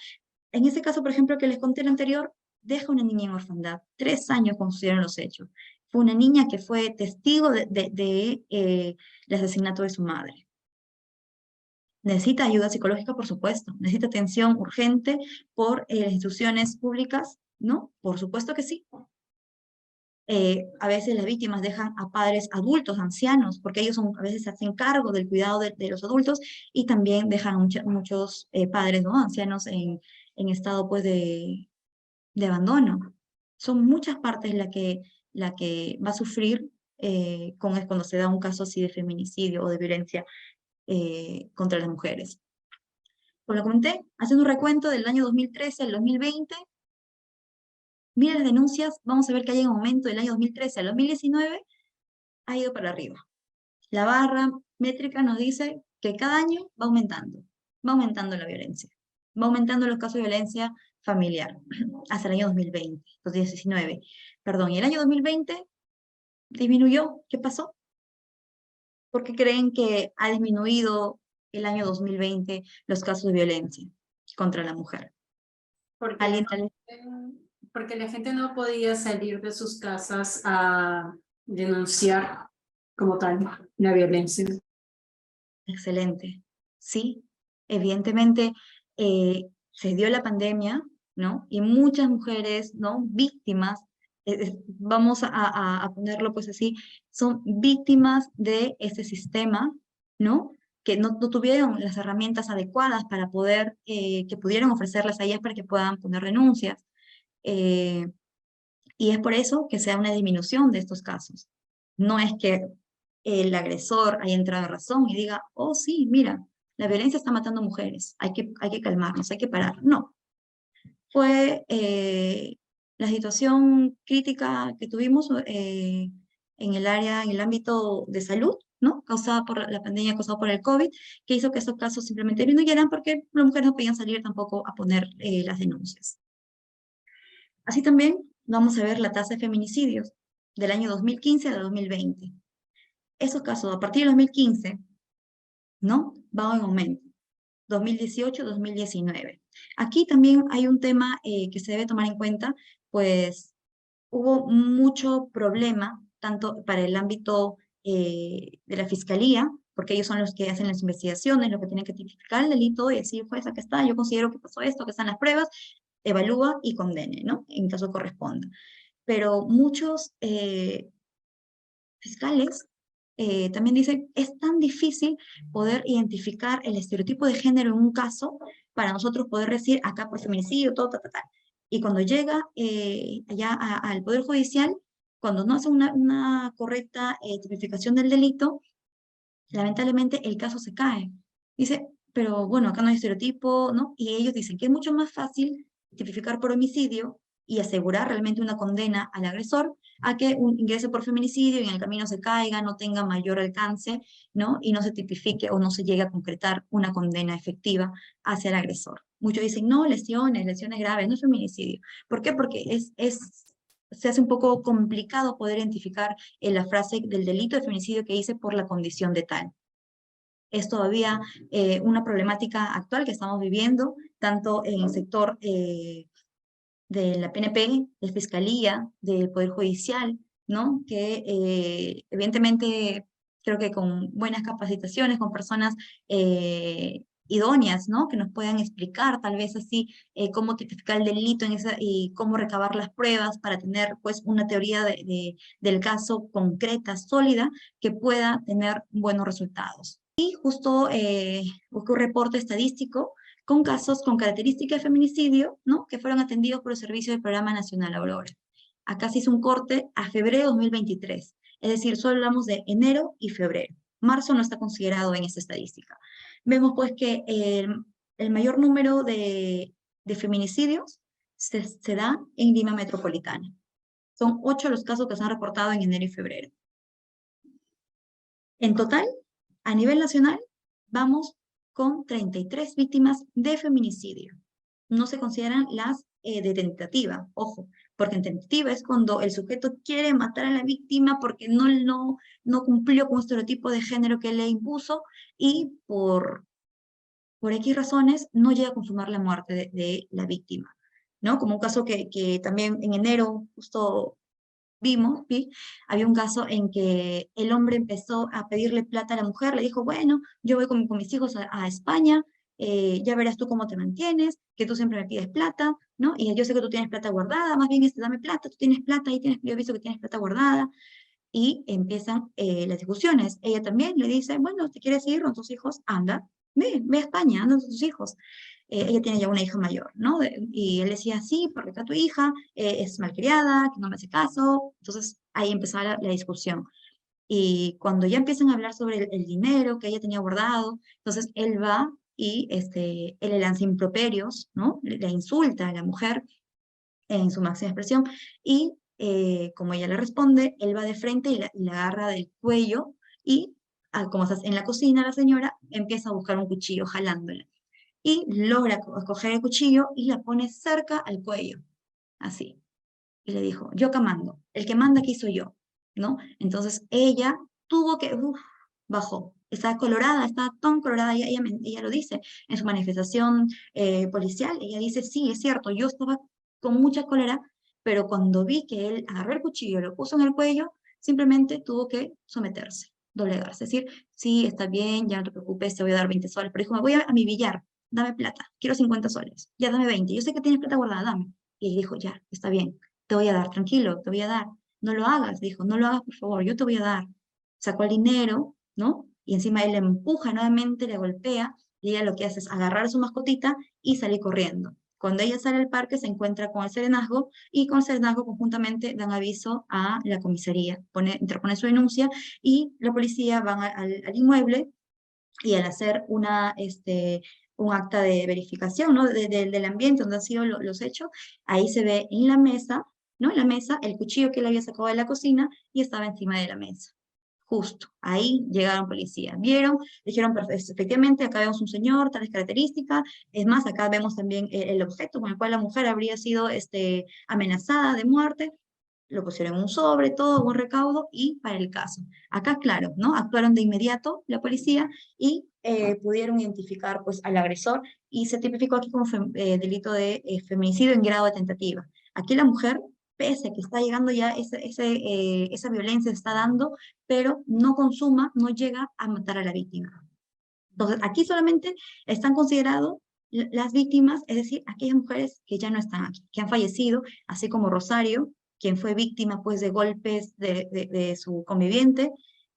en este caso, por ejemplo, que les conté el anterior, deja una niña en orfandad, 3 años cuando sucedieron los hechos. Fue una niña que fue testigo del asesinato de su madre. Necesita ayuda psicológica, por supuesto. Necesita atención urgente por las instituciones públicas, ¿no? Por supuesto que sí. A veces las víctimas dejan a padres adultos, ancianos, porque ellos a veces se hacen cargo del cuidado de los adultos y también dejan a muchos padres, ¿no? Ancianos en estado pues de abandono. Son muchas partes la que va a sufrir cuando se da un caso así de feminicidio o de violencia contra las mujeres. Como lo comenté, haciendo un recuento del año 2013 al 2020, mira las denuncias, vamos a ver que hay un aumento del año 2013 al 2019, ha ido para arriba. La barra métrica nos dice que cada año va aumentando la violencia, va aumentando los casos de violencia familiar hasta el año 2020, 2019, perdón, y el año 2020 disminuyó. ¿Qué pasó? ¿Por qué creen que ha disminuido el año 2020 los casos de violencia contra la mujer? Porque ¿Alguien tal? porque la gente no podía salir de sus casas a denunciar como tal la violencia. Excelente. Sí, evidentemente se dio la pandemia, ¿no? Y muchas mujeres, ¿no? Víctimas, vamos a ponerlo pues así, son víctimas de este sistema, ¿no? Que no tuvieron las herramientas adecuadas para poder, que pudieron ofrecerlas a ellas para que puedan poner denuncias. Eh, y es por eso que se da una disminución de estos casos. No es que el agresor haya entrado en razón y diga, oh sí, mira, la violencia está matando mujeres, hay que calmarnos, hay que parar. No, fue la situación crítica que tuvimos en el ámbito de salud, ¿no? Causada por la pandemia, causada por el COVID, que hizo que esos casos simplemente disminuyeran porque las mujeres no podían salir tampoco a poner las denuncias. Así también vamos a ver la tasa de feminicidios del año 2015 a 2020. Esos casos, a partir de 2015, ¿no? Va en aumento. 2018, 2019. Aquí también hay un tema que se debe tomar en cuenta, pues hubo mucho problema, tanto para el ámbito de la fiscalía, porque ellos son los que hacen las investigaciones, los que tienen que tipificar el delito y decir, pues acá está, yo considero que pasó esto, que están las pruebas, evalúa y condene, ¿no? En caso corresponda. Pero muchos fiscales también dicen, es tan difícil poder identificar el estereotipo de género en un caso para nosotros poder decir, acá por feminicidio, todo, ta, ta, ta. Y cuando llega allá al Poder Judicial, cuando no hace una correcta tipificación del delito, lamentablemente el caso se cae. Dice, pero bueno, acá no hay estereotipo, ¿no? Y ellos dicen que es mucho más fácil tipificar por homicidio y asegurar realmente una condena al agresor a que un ingrese por feminicidio y en el camino se caiga, no tenga mayor alcance, ¿no? Y no se tipifique o no se llegue a concretar una condena efectiva hacia el agresor. Muchos dicen, no, lesiones graves, no es feminicidio. ¿Por qué? Porque se hace un poco complicado poder identificar la frase del delito de feminicidio que dice por la condición de tal. Es todavía una problemática actual que estamos viviendo, tanto en el sector de la PNP, de Fiscalía, del Poder Judicial, ¿no? Que evidentemente creo que con buenas capacitaciones, con personas idóneas, ¿no? Que nos puedan explicar tal vez así cómo tipificar el delito en esa, y cómo recabar las pruebas para tener pues una teoría del caso concreta, sólida, que pueda tener buenos resultados. Y justo busqué un reporte estadístico con casos con características de feminicidio, ¿no? Que fueron atendidos por el servicio del Programa Nacional Aurora. Acá se hizo un corte a febrero de 2023, es decir, solo hablamos de enero y febrero. Marzo no está considerado en esta estadística. Vemos pues que el mayor número de feminicidios se da en Lima Metropolitana. Son 8 los casos que se han reportado en enero y febrero. En total, a nivel nacional, vamos con 33 víctimas de feminicidio. No se consideran las de tentativa, ojo, porque en tentativa es cuando el sujeto quiere matar a la víctima porque no cumplió con un estereotipo de género que le impuso y por X razones no llega a consumar la muerte de la víctima, ¿no? Como un caso que también en enero justo había un caso en que el hombre empezó a pedirle plata a la mujer, le dijo, bueno, yo voy con mis hijos a España, ya verás tú cómo te mantienes, que tú siempre me pides plata, ¿no? Y yo sé que tú tienes plata guardada, más bien dame plata, tú tienes plata, ahí tienes, yo he visto que tienes plata guardada, y empiezan las discusiones. Ella también le dice, bueno, ¿te quieres ir con tus hijos? Anda, ve a España, anda con tus hijos. Ella tiene ya una hija mayor, ¿no? Y él decía, sí, porque está tu hija, es malcriada, que no me hace caso. Entonces ahí empezaba la discusión. Y cuando ya empiezan a hablar sobre el dinero que ella tenía guardado, entonces él va y él le lanza improperios, ¿no? Le insulta a la mujer en su máxima expresión, y como ella le responde, él va de frente y la agarra del cuello, y como estás en la cocina, la señora empieza a buscar un cuchillo jalándola, y logra coger el cuchillo y la pone cerca al cuello, así, y le dijo, yo acá mando, el que manda aquí soy yo, ¿no? Entonces ella tuvo que, bajó, estaba colorada, estaba tan colorada, ella lo dice en su manifestación policial, ella dice, sí, es cierto, yo estaba con mucha cólera, pero cuando vi que él agarró el cuchillo y lo puso en el cuello, simplemente tuvo que someterse, doblegarse, es decir, sí, está bien, ya no te preocupes, te voy a dar 20 soles, pero dijo, me voy a mi billar, dame plata, quiero 50 soles, ya dame 20, yo sé que tienes plata guardada, dame. Y él dijo, ya, está bien, te voy a dar, tranquilo, te voy a dar, no lo hagas, dijo, no lo hagas, por favor, yo te voy a dar. Sacó el dinero, ¿no? Y encima él le empuja nuevamente, le golpea, y ella lo que hace es agarrar a su mascotita y salir corriendo. Cuando ella sale al parque se encuentra con el serenazgo, y con el serenazgo conjuntamente dan aviso a la comisaría, interpone su denuncia, y la policía van al inmueble, y al hacer un acta de verificación, ¿no? Del ambiente donde han sido los hechos, ahí se ve en la mesa, ¿no? En la mesa el cuchillo que él había sacado de la cocina y estaba encima de la mesa. Justo, ahí llegaron policías, vieron, dijeron, efectivamente, acá vemos un señor, tales características, es más, acá vemos también el objeto con el cual la mujer habría sido amenazada de muerte, lo pusieron en un sobre, todo un recaudo, y para el caso. Acá, claro, ¿no? Actuaron de inmediato la policía y pudieron identificar pues al agresor, y se tipificó aquí como delito de feminicidio en grado de tentativa. Aquí la mujer, pese a que está llegando ya esa violencia se está dando, pero no consuma, no llega a matar a la víctima. Entonces, aquí solamente están considerados las víctimas, es decir, aquellas mujeres que ya no están aquí, que han fallecido, así como Rosario, quien fue víctima pues de golpes de su conviviente,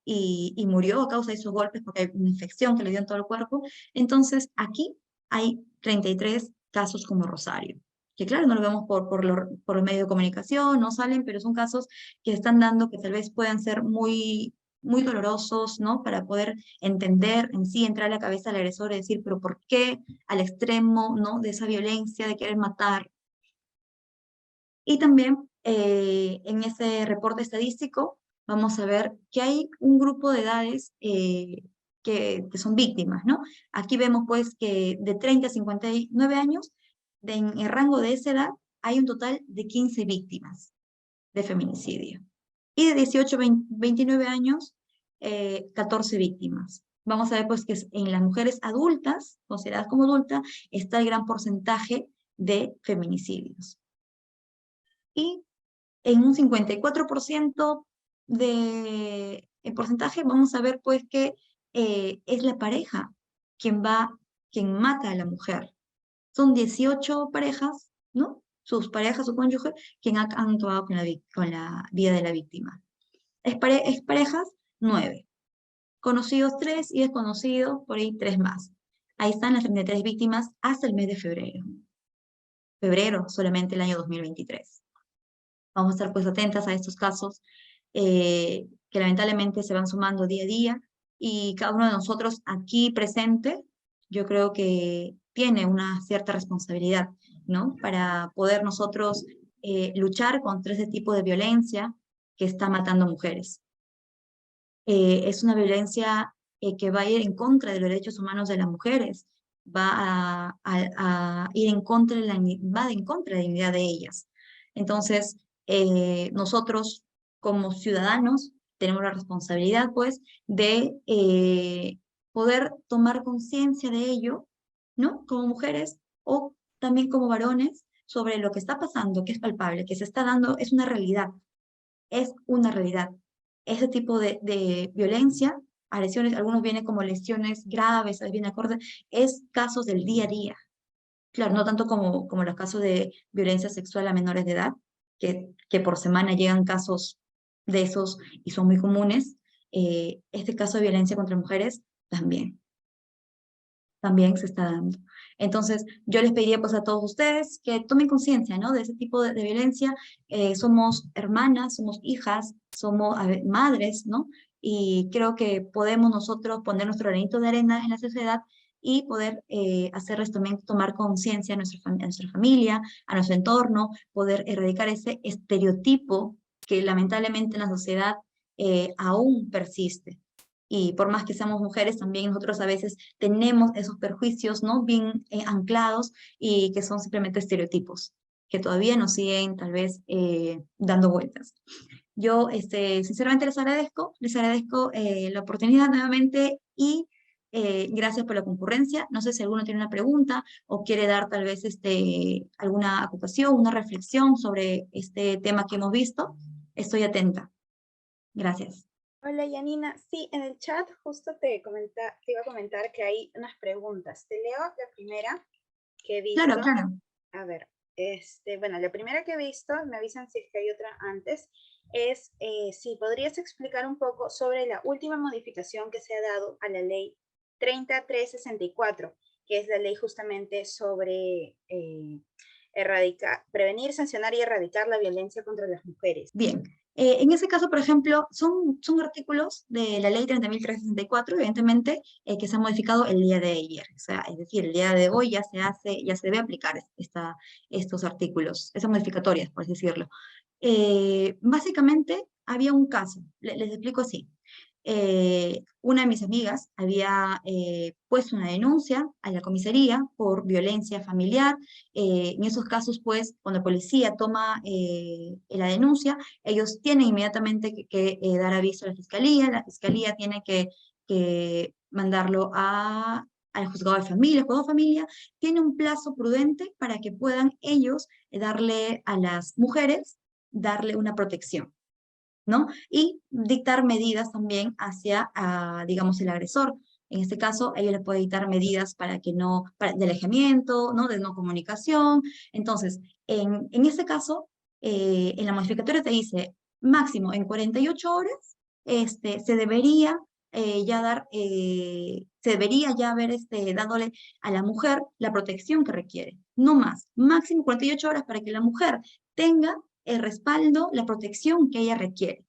y murió a causa de esos golpes porque hay una infección que le dio en todo el cuerpo. Entonces, aquí hay 33 casos como Rosario, que claro, no lo vemos por los medios de comunicación, no salen, pero son casos que están dando que tal vez puedan ser muy dolorosos, ¿no? Para poder entender en sí, entrar a la cabeza del agresor y decir, pero ¿por qué al extremo, ¿no? De esa violencia, de querer matar? Y también en ese reporte estadístico vamos a ver que hay un grupo de edades que son víctimas, ¿no? Aquí vemos pues que de 30 a 59 años, en el rango de esa edad, hay un total de 15 víctimas de feminicidio. Y de 18 a 29 años, 14 víctimas. vamos a ver pues que en las mujeres adultas, consideradas como adultas, está el gran porcentaje de feminicidios. Y en un 54% de el porcentaje vamos a ver pues que es la pareja quien mata a la mujer. Son 18 parejas, ¿no? Sus parejas, su cónyuge, han acabado con la vida de la víctima. Exparejas, 9. Conocidos, 3 y desconocidos, por ahí 3 más. Ahí están las 33 víctimas hasta el mes de febrero. Febrero, solamente el año 2023. Vamos a estar pues atentas a estos casos que lamentablemente se van sumando día a día y cada uno de nosotros aquí presente, yo creo que tiene una cierta responsabilidad, ¿no? Para poder nosotros luchar contra ese tipo de violencia que está matando mujeres. Es una violencia que va a ir en contra de los derechos humanos de las mujeres, va a ir en contra de va en contra de la dignidad de ellas. Entonces, nosotros como ciudadanos tenemos la responsabilidad, pues, de poder tomar conciencia de ello, ¿no? Como mujeres o también como varones, sobre lo que está pasando, que es palpable, que se está dando, es una realidad. Es una realidad. Ese tipo de violencia, agresiones, algunos vienen como lesiones graves, viene acorde, es casos del día a día. Claro, no tanto como los casos de violencia sexual a menores de edad, que por semana llegan casos de esos y son muy comunes. Este caso de violencia contra mujeres también se está dando. Entonces, yo les pediría pues a todos ustedes que tomen conciencia, ¿no? De ese tipo de violencia. Somos hermanas, somos hijas, somos madres, ¿no? Y creo que podemos nosotros poner nuestro granito de arena en la sociedad y poder hacerles también tomar conciencia a nuestra familia, a nuestro entorno, poder erradicar ese estereotipo que lamentablemente en la sociedad aún persiste. Y por más que seamos mujeres, también nosotros a veces tenemos esos perjuicios, ¿no? Bien anclados y que son simplemente estereotipos, que todavía nos siguen tal vez dando vueltas. Yo sinceramente les agradezco la oportunidad nuevamente y gracias por la concurrencia. No sé si alguno tiene una pregunta o quiere dar tal vez alguna ocupación, una reflexión sobre este tema que hemos visto. Estoy atenta. Gracias. Hola Yanina, sí, en el chat justo te iba a comentar que hay unas preguntas. Te leo la primera que he visto. Claro, claro. A ver, bueno, la primera que he visto, me avisan si es que hay otra antes, es si podrías explicar un poco sobre la última modificación que se ha dado a la ley 3364, que es la ley justamente sobre prevenir, sancionar y erradicar la violencia contra las mujeres. Bien, en ese caso, por ejemplo, son artículos de la ley 30.364, evidentemente, que se han modificado el día de ayer. O sea, es decir, el día de hoy ya se debe aplicar estos artículos, esas modificatorias, por así decirlo. Básicamente, había un caso, les explico así. Una de mis amigas había puesto una denuncia a la comisaría por violencia familiar. En esos casos, pues, cuando la policía toma la denuncia, ellos tienen inmediatamente que dar aviso a la fiscalía tiene que mandarlo al juzgado de familia. El juzgado de familia tiene un plazo prudente para que puedan ellos darle a las mujeres, darle una protección, ¿no? Y dictar medidas también hacia, digamos, el agresor. En este caso, ellos le pueden dictar medidas de alejamiento, ¿no? De no comunicación. Entonces, en este caso, en la modificatoria te dice, máximo en 48 horas, se debería se debería ya haber dándole a la mujer la protección que requiere. No más, máximo 48 horas para que la mujer tenga el respaldo, la protección que ella requiere,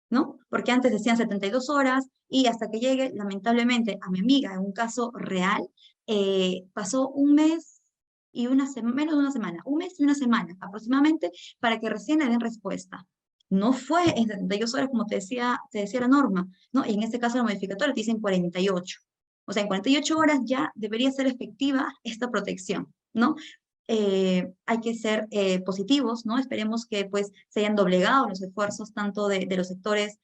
¿no? Porque antes decían 72 horas y hasta que llegue, lamentablemente, a mi amiga, en un caso real, pasó un mes y menos de una semana, un mes y una semana aproximadamente, para que recién le den respuesta. No fue en 72 horas como te decía la norma, ¿no? Y en este caso la modificatoria te dicen 48. O sea, en 48 horas ya debería ser efectiva esta protección, ¿no? Hay que ser positivos, ¿no? Esperemos que pues se hayan doblegado los esfuerzos tanto de los sectores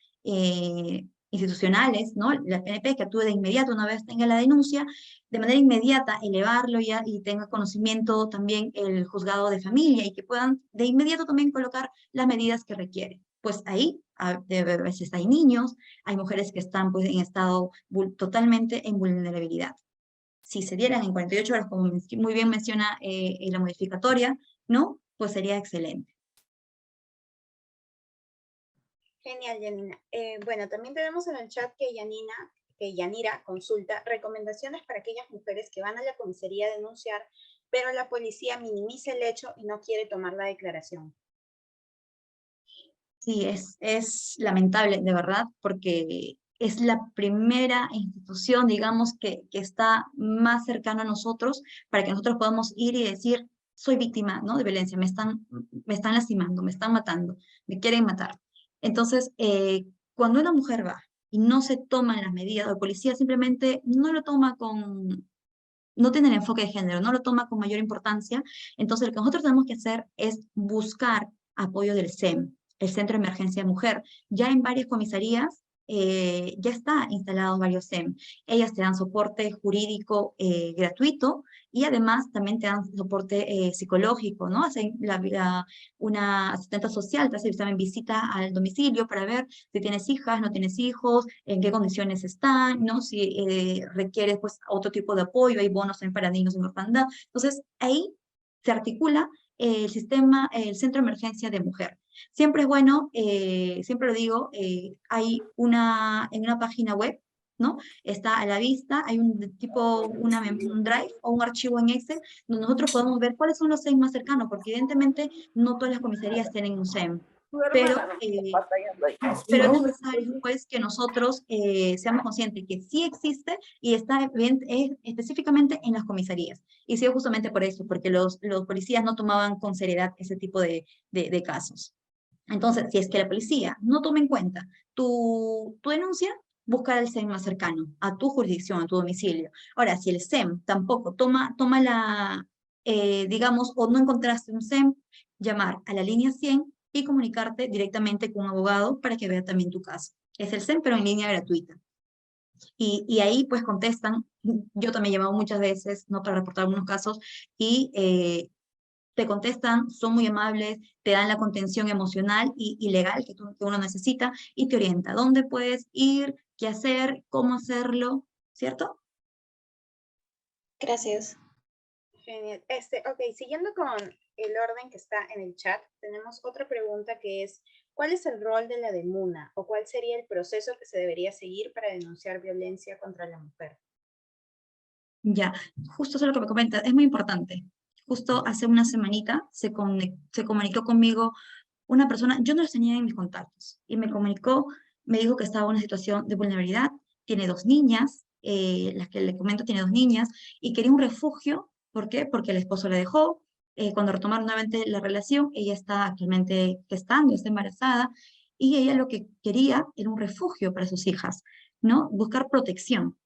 institucionales, ¿no? La PNP que actúe de inmediato una vez tenga la denuncia, de manera inmediata elevarlo ya y tenga conocimiento también el juzgado de familia y que puedan de inmediato también colocar las medidas que requiere. Pues ahí a veces hay niños, hay mujeres que están pues en estado totalmente en vulnerabilidad. Si se dieran en 48 horas, como muy bien menciona la modificatoria, ¿no? Pues sería excelente. Genial, Yanina. Bueno, también tenemos en el chat que Yanira consulta recomendaciones para aquellas mujeres que van a la comisaría a denunciar, pero la policía minimiza el hecho y no quiere tomar la declaración. Sí, es lamentable, de verdad, porque es la primera institución, digamos, que está más cercana a nosotros para que nosotros podamos ir y decir, soy víctima, ¿no? De violencia, me están lastimando, me están matando, me quieren matar. Entonces, cuando una mujer va y no se toman las medidas, o el policía simplemente no lo toma no tiene el enfoque de género, no lo toma con mayor importancia, entonces lo que nosotros tenemos que hacer es buscar apoyo del CEM, el Centro de Emergencia Mujer. Ya en varias comisarías ya está instalado varios CEM. Ellas te dan soporte jurídico gratuito y además también te dan soporte psicológico, ¿no? Hacen una asistente social, te hace también visita al domicilio para ver si tienes hijas, no tienes hijos, en qué condiciones están, ¿no? Si requieres pues otro tipo de apoyo, hay bonos también para niños en orfandad. Entonces, ahí se articula el sistema, el centro de emergencia de mujer. Siempre es bueno, siempre lo digo, en una página web, ¿no? Está a la vista, hay un drive o un archivo en Excel donde nosotros podemos ver cuáles son los SEM más cercanos, porque evidentemente no todas las comisarías tienen un SEM, pero es necesario pues que nosotros seamos conscientes que sí existe y está bien, específicamente en las comisarías. Y sí, justamente por eso, porque los policías no tomaban con seriedad ese tipo de casos. Entonces, si es que la policía no toma en cuenta tu denuncia, busca el SEM más cercano a tu jurisdicción, a tu domicilio. Ahora, si el SEM tampoco toma digamos, o no encontraste un SEM, llamar a la línea 100 y comunicarte directamente con un abogado para que vea también tu caso. Es el SEM, pero en línea gratuita. Y ahí pues contestan, yo también he llamado muchas veces, ¿no? Para reportar algunos casos, y te contestan, son muy amables, te dan la contención emocional y legal que uno necesita y te orienta dónde puedes ir, qué hacer, cómo hacerlo, ¿cierto? Gracias. Genial. Ok, siguiendo con el orden que está en el chat, tenemos otra pregunta que es, ¿cuál es el rol de la DEMUNA o cuál sería el proceso que se debería seguir para denunciar violencia contra la mujer? Ya, justo eso es lo que me comenta, es muy importante. Justo hace una semanita se comunicó conmigo una persona, yo no los tenía en mis contactos, y me comunicó, me dijo que estaba en una situación de vulnerabilidad, tiene dos niñas, las que le comento tiene dos niñas, y quería un refugio. ¿Por qué? Porque el esposo la dejó, cuando retomaron nuevamente la relación, ella está actualmente gestando, está embarazada, y ella lo que quería era un refugio para sus hijas, ¿no? Buscar protección.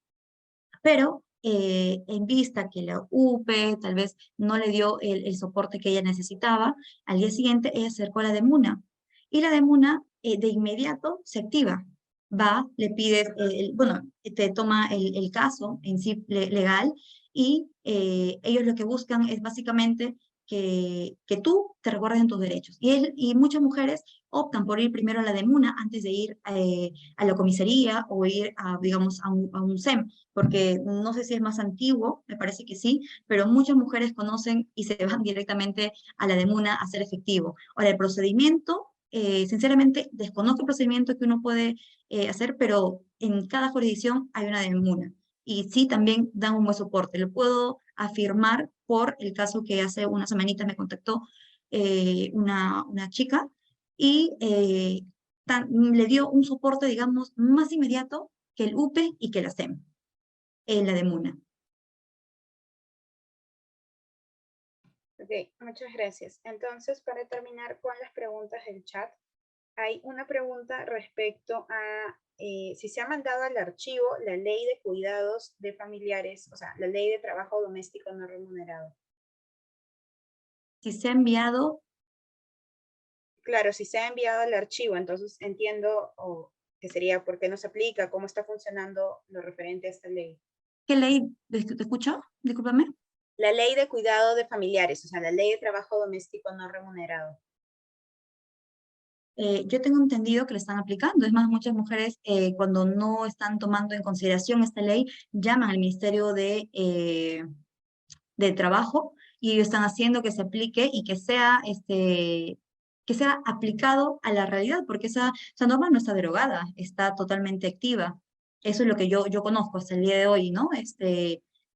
Pero en vista que la UPE tal vez no le dio el soporte que ella necesitaba, al día siguiente ella se acercó a la DEMUNA, y la DEMUNA de inmediato se activa. Va, le pides, bueno, te toma el caso en sí legal, y ellos lo que buscan es básicamente que tú te recuerdes en tus derechos. Y muchas mujeres optan por ir primero a la DEMUNA antes de ir a la comisaría o ir a, digamos, a un SEM, porque no sé si es más antiguo, me parece que sí, pero muchas mujeres conocen y se van directamente a la DEMUNA a hacer efectivo. Ahora, el procedimiento, sinceramente, desconozco el procedimiento que uno puede hacer, pero en cada jurisdicción hay una DEMUNA. Y sí, también dan un buen soporte. Lo puedo afirmar por el caso que hace una semanita me contactó una chica y le dio un soporte, digamos, más inmediato que el UPE y que la SEM en la DEMUNA. Ok, muchas gracias. Entonces, para terminar con las preguntas del chat, hay una pregunta respecto a si se ha mandado al archivo la ley de cuidados de familiares, o sea, la ley de trabajo doméstico no remunerado. Si se ha enviado, Claro, si se ha enviado al archivo, entonces entiendo que sería por qué no se aplica, cómo está funcionando lo referente a esta ley. ¿Qué ley? ¿Te escucho? Discúlpame. La ley de cuidado de familiares, o sea, la ley de trabajo doméstico no remunerado. Yo tengo entendido que le están aplicando. Es más, muchas mujeres cuando no están tomando en consideración esta ley, llaman al Ministerio de Trabajo y ellos están haciendo que se aplique y que sea aplicado a la realidad, porque esa norma no está derogada, está totalmente activa. Eso es lo que yo conozco hasta el día de hoy, ¿no?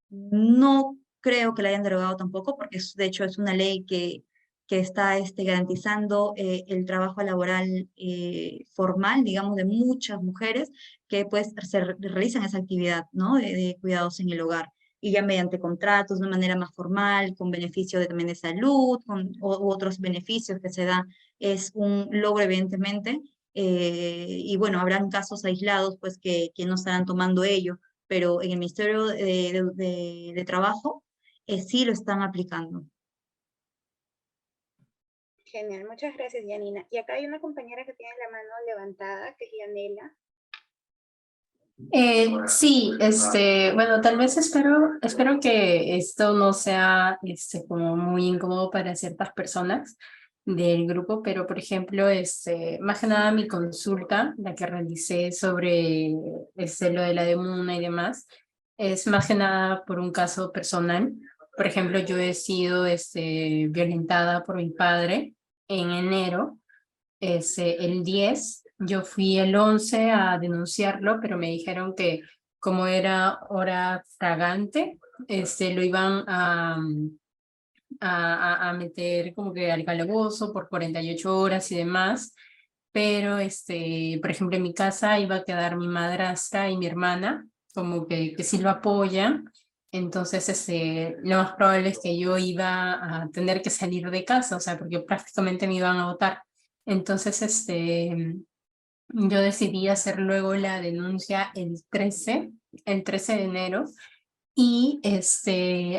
No creo que la hayan derogado tampoco, porque de hecho es una ley que está garantizando el trabajo laboral formal, digamos, de muchas mujeres que pues realizan esa actividad, ¿no? De cuidados en el hogar y ya mediante contratos de una manera más formal, con beneficio también de salud, u otros beneficios que se dan, es un logro evidentemente, y bueno, habrán casos aislados pues que no estarán tomando ello, pero en el Ministerio de Trabajo sí lo están aplicando. Genial, muchas gracias, Yanina. Y acá hay una compañera que tiene la mano levantada, que es Yanela. Sí, bueno, tal vez espero que esto no sea como muy incómodo para ciertas personas del grupo, pero por ejemplo, más que nada mi consulta, la que realicé sobre lo de la demuna y demás, es más que nada por un caso personal. Por ejemplo, yo he sido violentada por mi padre en enero. El 10, yo fui el 11 a denunciarlo, pero me dijeron que como era hora fragante, lo iban a meter como que al calabozo por 48 horas y demás, pero por ejemplo en mi casa iba a quedar mi madrastra y mi hermana, como que sí lo apoyan, entonces lo más probable es que yo iba a tener que salir de casa, o sea, porque prácticamente me iban a votar. Entonces, yo decidí hacer luego la denuncia el 13 de enero, y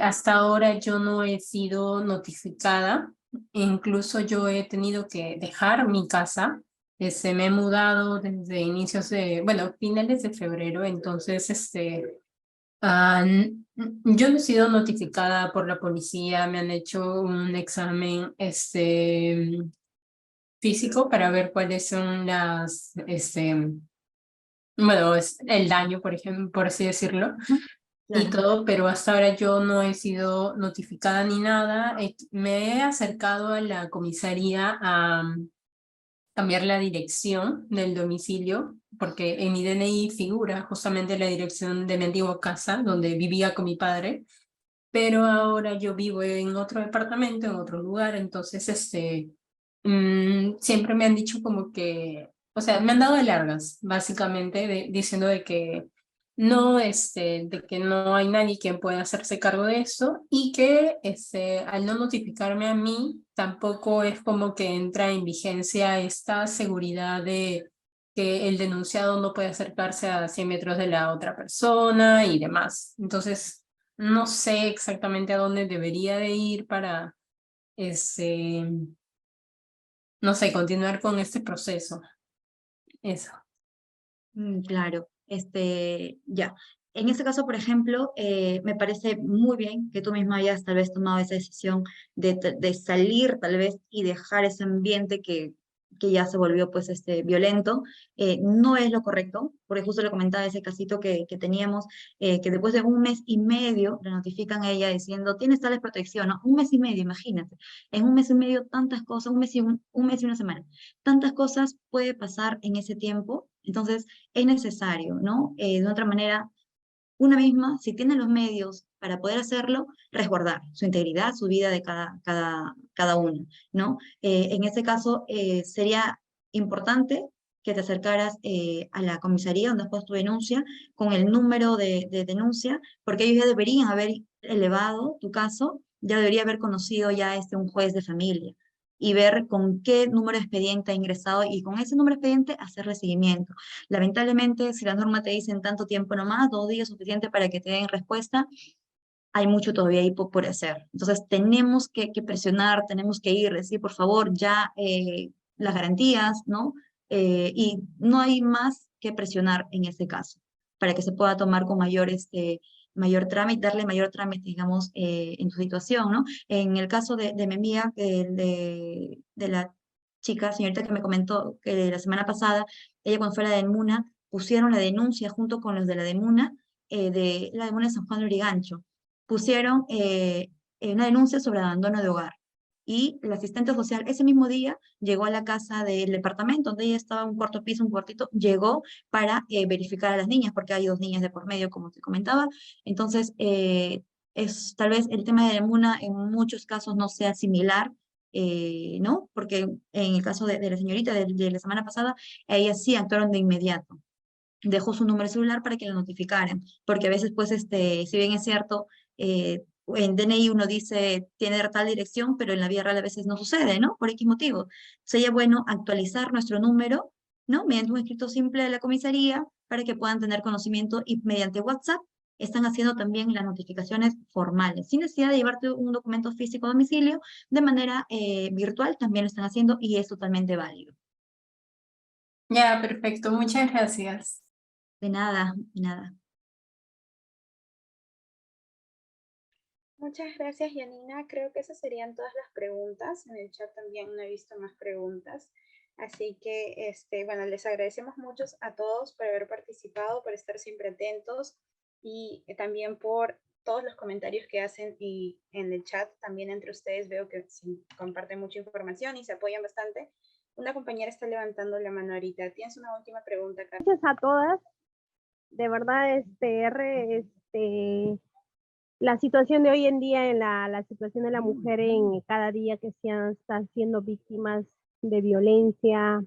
hasta ahora yo no he sido notificada. Incluso yo he tenido que dejar mi casa. Me he mudado desde inicios bueno, finales de febrero, entonces yo no he sido notificada por la policía, me han hecho un examen físico para ver cuáles son bueno, es el daño, por ejemplo, por así decirlo, y Claro. todo, pero hasta ahora yo no he sido notificada ni nada. Me he acercado a la comisaría a cambiar la dirección del domicilio, porque en mi DNI figura justamente la dirección de mi antigua casa, donde vivía con mi padre, pero ahora yo vivo en otro departamento, en otro lugar, entonces siempre me han dicho como que, o sea, me han dado de largas, básicamente, diciendo de que no, de que no hay nadie quien pueda hacerse cargo de eso, y que al no notificarme a mí, tampoco es como que entra en vigencia esta seguridad de que el denunciado no puede acercarse a 100 metros de la otra persona y demás. Entonces, no sé exactamente a dónde debería de ir para, no sé, continuar con este proceso. Eso. Claro, ya. En este caso, por ejemplo, me parece muy bien que tú misma hayas tal vez tomado esa decisión de salir tal vez y dejar ese ambiente que ya se volvió pues violento. No es lo correcto, porque justo le comentaba ese casito que teníamos, que después de un mes y medio le notifican a ella diciendo, tienes tales protección, ¿no? Un mes y medio, imagínate. En un mes y medio tantas cosas, un mes y una semana. Tantas cosas puede pasar en ese tiempo, entonces es necesario, ¿no? De otra manera, una misma, si tiene los medios para poder hacerlo, resguardar su integridad, su vida de cada uno, ¿no? En este caso, sería importante que te acercaras a la comisaría donde has puesto tu denuncia con el número de denuncia, porque ellos ya deberían haber elevado tu caso, ya debería haber conocido ya un juez de familia y ver con qué número de expediente ha ingresado y con ese número de expediente hacerle seguimiento. Lamentablemente, si la norma te dice en tanto tiempo nomás, 2 días suficiente para que te den respuesta, hay mucho todavía ahí por hacer. Entonces, tenemos que presionar, tenemos que ir, decir, por favor, ya las garantías, ¿no? y no hay más que presionar en ese caso, para que se pueda tomar con mayor trámite, darle mayor trámite, digamos, en su situación, ¿no? En el caso de mi amiga, de la chica, señorita que me comentó que la semana pasada, ella cuando fue a la de Muna, pusieron la denuncia junto con los de la de Muna, de la de Muna de San Juan de Lurigancho, pusieron una denuncia sobre abandono de hogar. Y el asistente social ese mismo día llegó a la casa del departamento, donde ella estaba en un cuarto piso, un cuartito, llegó para verificar a las niñas, porque hay 2 niñas de por medio, como te comentaba. Entonces, tal vez el tema de la Muna en muchos casos no sea similar, ¿no? Porque en el caso de la señorita de la semana pasada, ella sí actuaron de inmediato. Dejó su número de celular para que la notificaran, porque a veces, pues, si bien es cierto, en DNI uno dice tiene tal dirección, pero en la vida real a veces no sucede, ¿no? Por X motivo. Sería bueno actualizar nuestro número, ¿no? Mediante un escrito simple de la comisaría para que puedan tener conocimiento y mediante WhatsApp están haciendo también las notificaciones formales, sin necesidad de llevarte un documento físico a domicilio, de manera virtual también lo están haciendo y es totalmente válido. Ya, perfecto, muchas gracias. De nada, de nada. Muchas gracias, Yanina. Creo que esas serían todas las preguntas. En el chat también no he visto más preguntas. Así que, bueno, les agradecemos mucho a todos por haber participado, por estar siempre atentos y también por todos los comentarios que hacen y en el chat también entre ustedes veo que sí, comparten mucha información y se apoyan bastante. Una compañera está levantando la mano ahorita. ¿Tienes una última pregunta, Carmen? Gracias a todas. De verdad, la situación de hoy en día, en la situación de la mujer en cada día que están siendo víctimas de violencia,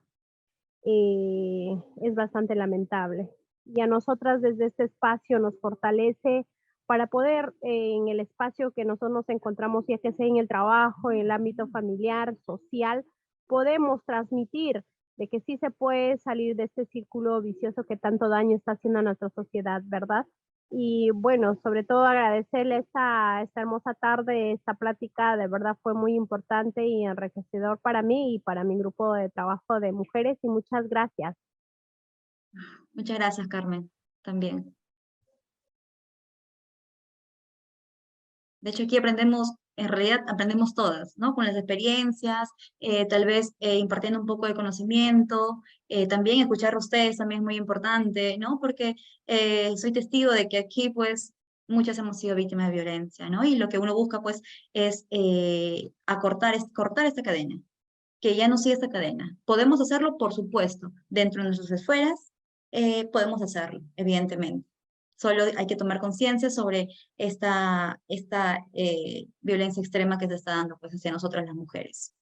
es bastante lamentable. Y a nosotras desde este espacio nos fortalece para poder, en el espacio que nosotros nos encontramos, ya que sea en el trabajo, en el ámbito familiar, social, podemos transmitir de que sí se puede salir de este círculo vicioso que tanto daño está haciendo a nuestra sociedad, ¿verdad? Y bueno, sobre todo agradecerle esta hermosa tarde, esta plática, de verdad fue muy importante y enriquecedor para mí y para mi grupo de trabajo de mujeres y muchas gracias. Muchas gracias, Carmen, también. De hecho, aquí aprendemos, en realidad aprendemos todas, ¿no? Con las experiencias, tal vez impartiendo un poco de conocimiento, también escuchar a ustedes también es muy importante, ¿no? Porque soy testigo de que aquí, pues, muchas hemos sido víctimas de violencia, ¿no? Y lo que uno busca, pues, es cortar esta cadena, que ya no siga esta cadena. ¿Podemos hacerlo? Por supuesto. Dentro de nuestras esferas, podemos hacerlo, evidentemente. Solo hay que tomar conciencia sobre esta violencia extrema que se está dando, pues, hacia nosotras las mujeres.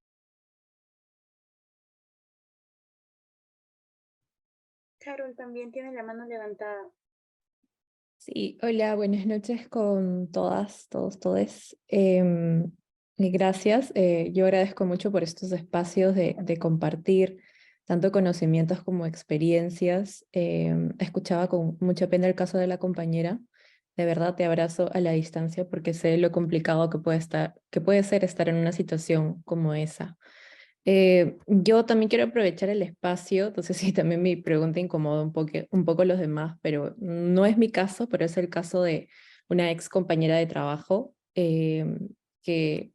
Carol también tiene la mano levantada. Sí, hola, buenas noches con todas, todos, todes. Y gracias. Yo agradezco mucho por estos espacios de compartir tanto conocimientos como experiencias. Escuchaba con mucha pena el caso de la compañera. De verdad te abrazo a la distancia porque sé lo complicado que puede ser estar en una situación como esa. Yo también quiero aprovechar el espacio, entonces sí, también mi pregunta incomoda un poco a los demás, pero no es mi caso, pero es el caso de una ex compañera de trabajo, que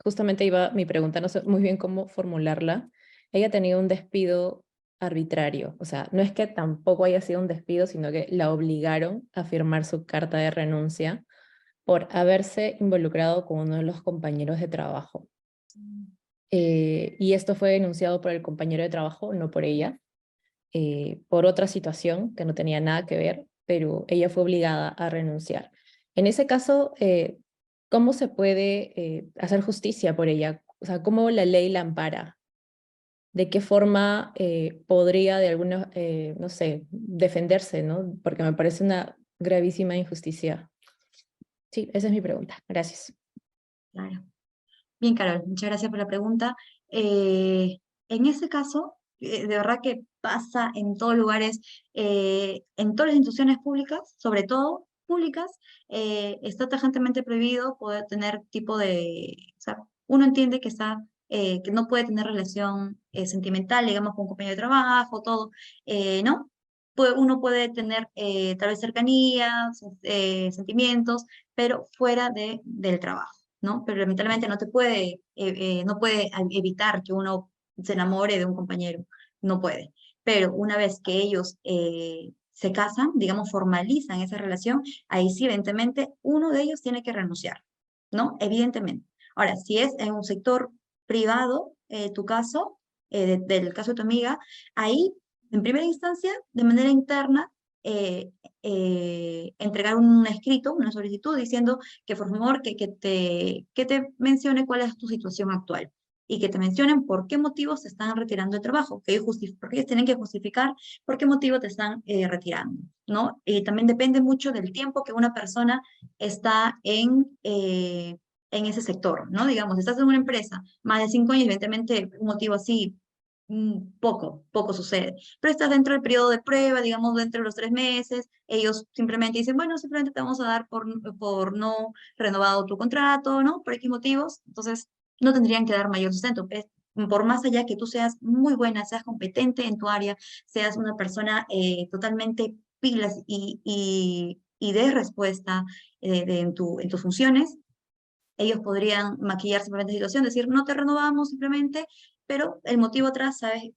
justamente iba mi pregunta, no sé muy bien cómo formularla. Ella tenía un despido arbitrario, o sea, no es que tampoco haya sido un despido, sino que la obligaron a firmar su carta de renuncia por haberse involucrado con uno de los compañeros de trabajo. Y esto fue denunciado por el compañero de trabajo, no por ella, por otra situación que no tenía nada que ver, pero ella fue obligada a renunciar. En ese caso, ¿cómo se puede hacer justicia por ella? O sea, ¿cómo la ley la ampara? ¿De qué forma podría de alguna, no sé, defenderse, ¿no? Porque me parece una gravísima injusticia. Sí, esa es mi pregunta. Gracias. Claro. Bien, Carol, muchas gracias por la pregunta. En este caso, de verdad que pasa en todos lugares, en todas las instituciones públicas, sobre todo públicas, está tajantemente prohibido poder tener tipo de, o sea, uno entiende que está que no puede tener relación sentimental, digamos, con un compañero de trabajo, todo, ¿no? Uno puede tener tal vez cercanías, sentimientos, pero fuera del trabajo, ¿no? Pero lamentablemente no puede evitar que uno se enamore de un compañero, no puede. Pero una vez que ellos se casan, digamos, formalizan esa relación, ahí sí, evidentemente, uno de ellos tiene que renunciar, ¿no? Evidentemente. Ahora, si es en un sector privado, tu caso, del caso de tu amiga, ahí, en primera instancia, de manera interna, entregar un escrito, una solicitud diciendo que por favor que te mencione cuál es tu situación actual y que te mencionen por qué motivos te están retirando del trabajo, porque ellos tienen que justificar por qué motivo te están retirando, ¿no? Y también depende mucho del tiempo que una persona está en ese sector, ¿no? Digamos, estás en una empresa más de 5 años, evidentemente un motivo así, poco sucede. Pero estás dentro del periodo de prueba, digamos, dentro de los 3 meses, ellos simplemente dicen, bueno, simplemente te vamos a dar por no renovado tu contrato, ¿no? Por X motivos, entonces no tendrían que dar mayor sustento. Por más allá que tú seas muy buena, seas competente en tu área, seas una persona totalmente pilas y des respuesta en tus funciones, ellos podrían maquillar simplemente la situación, decir, no te renovamos simplemente, pero el motivo atrás, ¿saben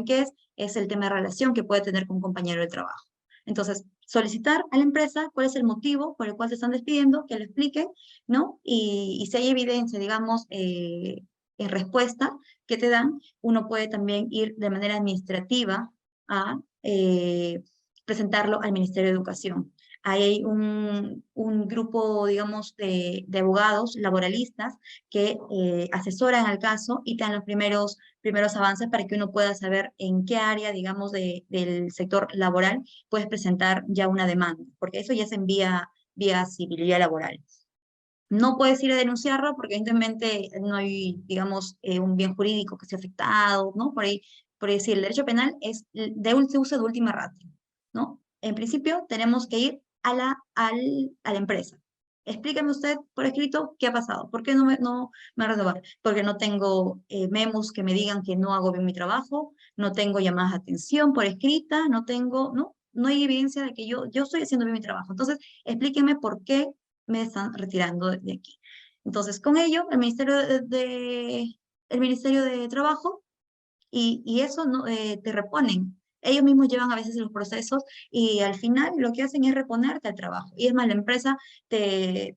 qué es el tema de relación que puede tener con un compañero de trabajo. Entonces, solicitar a la empresa cuál es el motivo por el cual te están despidiendo, que lo expliquen, ¿no? Y si hay evidencia, digamos, en respuesta que te dan, uno puede también ir de manera administrativa a presentarlo al Ministerio de Educación. Hay un grupo, digamos, de abogados laboralistas que asesoran al caso y te dan los primeros avances para que uno pueda saber en qué área, digamos, del sector laboral puedes presentar ya una demanda, porque eso ya es en vía civil, vía laboral. No puedes ir a denunciarlo porque evidentemente no hay, digamos, un bien jurídico que sea afectado, ¿no? Por ahí decir, el derecho penal se usa de última ratio, ¿no? En principio tenemos que ir a la empresa. Explíqueme usted por escrito qué ha pasado, por qué no me va a renovar, porque no tengo memos que me digan que no hago bien mi trabajo, no tengo llamadas de atención por escrita, no hay evidencia de que yo estoy haciendo bien mi trabajo. Entonces, explíqueme por qué me están retirando de aquí. Entonces, con ello, el Ministerio de Trabajo y eso no, te reponen. Ellos mismos llevan a veces los procesos y al final lo que hacen es reponerte al trabajo. Y es más, la empresa te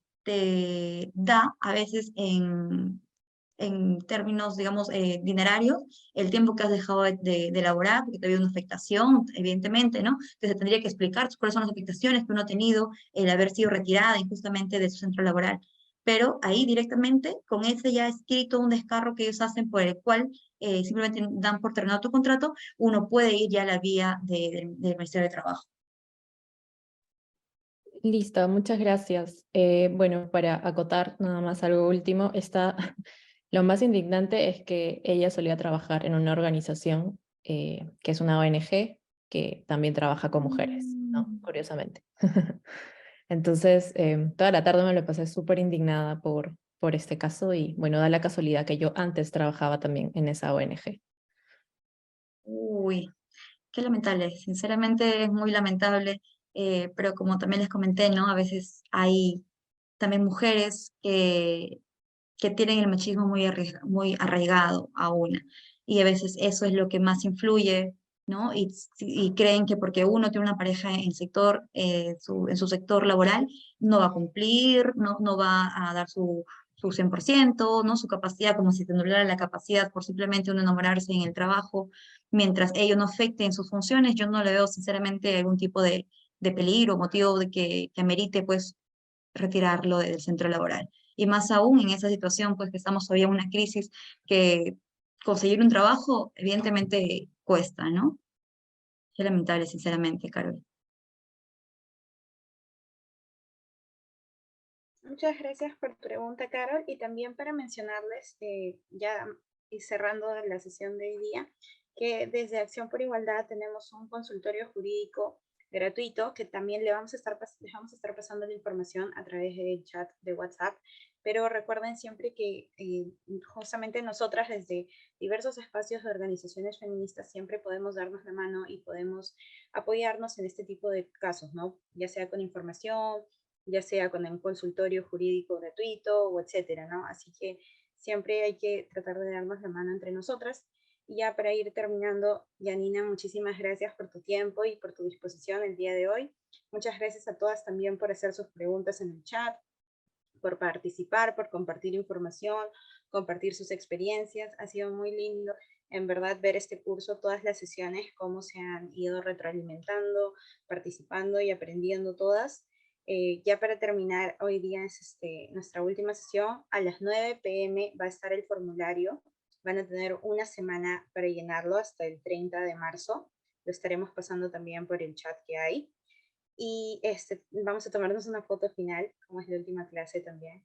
da a veces en términos, digamos, dinerarios, el tiempo que has dejado de laborar, porque te ha habido una afectación, evidentemente, ¿no? Que se tendría que explicar cuáles son las afectaciones que uno ha tenido, el haber sido retirada injustamente de su centro laboral. Pero ahí directamente, con ese ya escrito, un descargo que ellos hacen por el cual simplemente dan por terminado tu contrato, uno puede ir ya a la vía del Ministerio de Trabajo. Listo, muchas gracias. Bueno, para acotar nada más algo último, lo más indignante es que ella solía trabajar en una organización que es una ONG que también trabaja con mujeres, ¿no? Curiosamente. Entonces, toda la tarde me lo pasé súper indignada por este caso y bueno, da la casualidad que yo antes trabajaba también en esa ONG. Uy, qué lamentable, sinceramente es muy lamentable, pero como también les comenté, ¿no? A veces hay también mujeres que tienen el machismo muy arraigado a una, y a veces eso es lo que más influye, ¿no? Y creen que porque uno tiene una pareja en el sector, en su sector laboral, no va a cumplir, no va a dar su 100%, ¿no? Su capacidad, como si te anulara la capacidad por simplemente uno enamorarse en el trabajo, mientras ello no afecte en sus funciones, yo no le veo sinceramente algún tipo de peligro, motivo de que amerite, pues, retirarlo del centro laboral. Y más aún en esa situación, pues que estamos todavía en una crisis que conseguir un trabajo evidentemente cuesta, ¿no? Es lamentable, sinceramente, Carol. Muchas gracias por tu pregunta, Carol, y también para mencionarles, ya y cerrando la sesión de hoy día, que desde Acción por Igualdad tenemos un consultorio jurídico gratuito, que también les vamos a estar pasando la información a través del chat de WhatsApp. Pero recuerden siempre que justamente nosotras desde diversos espacios de organizaciones feministas siempre podemos darnos la mano y podemos apoyarnos en este tipo de casos, ¿no? Ya sea con información, ya sea con un consultorio jurídico gratuito o etcétera, ¿no? Así que siempre hay que tratar de darnos la mano entre nosotras. Y ya para ir terminando, Janina, muchísimas gracias por tu tiempo y por tu disposición el día de hoy. Muchas gracias a todas también por hacer sus preguntas en el chat, por participar, por compartir información, compartir sus experiencias. Ha sido muy lindo, en verdad, ver este curso, todas las sesiones, cómo se han ido retroalimentando, participando y aprendiendo todas. Ya para terminar, hoy día es nuestra última sesión. A las 9 p.m. va a estar el formulario. Van a tener una semana para llenarlo hasta el 30 de marzo. Lo estaremos pasando también por el chat que hay. Y vamos a tomarnos una foto final, como es la última clase también.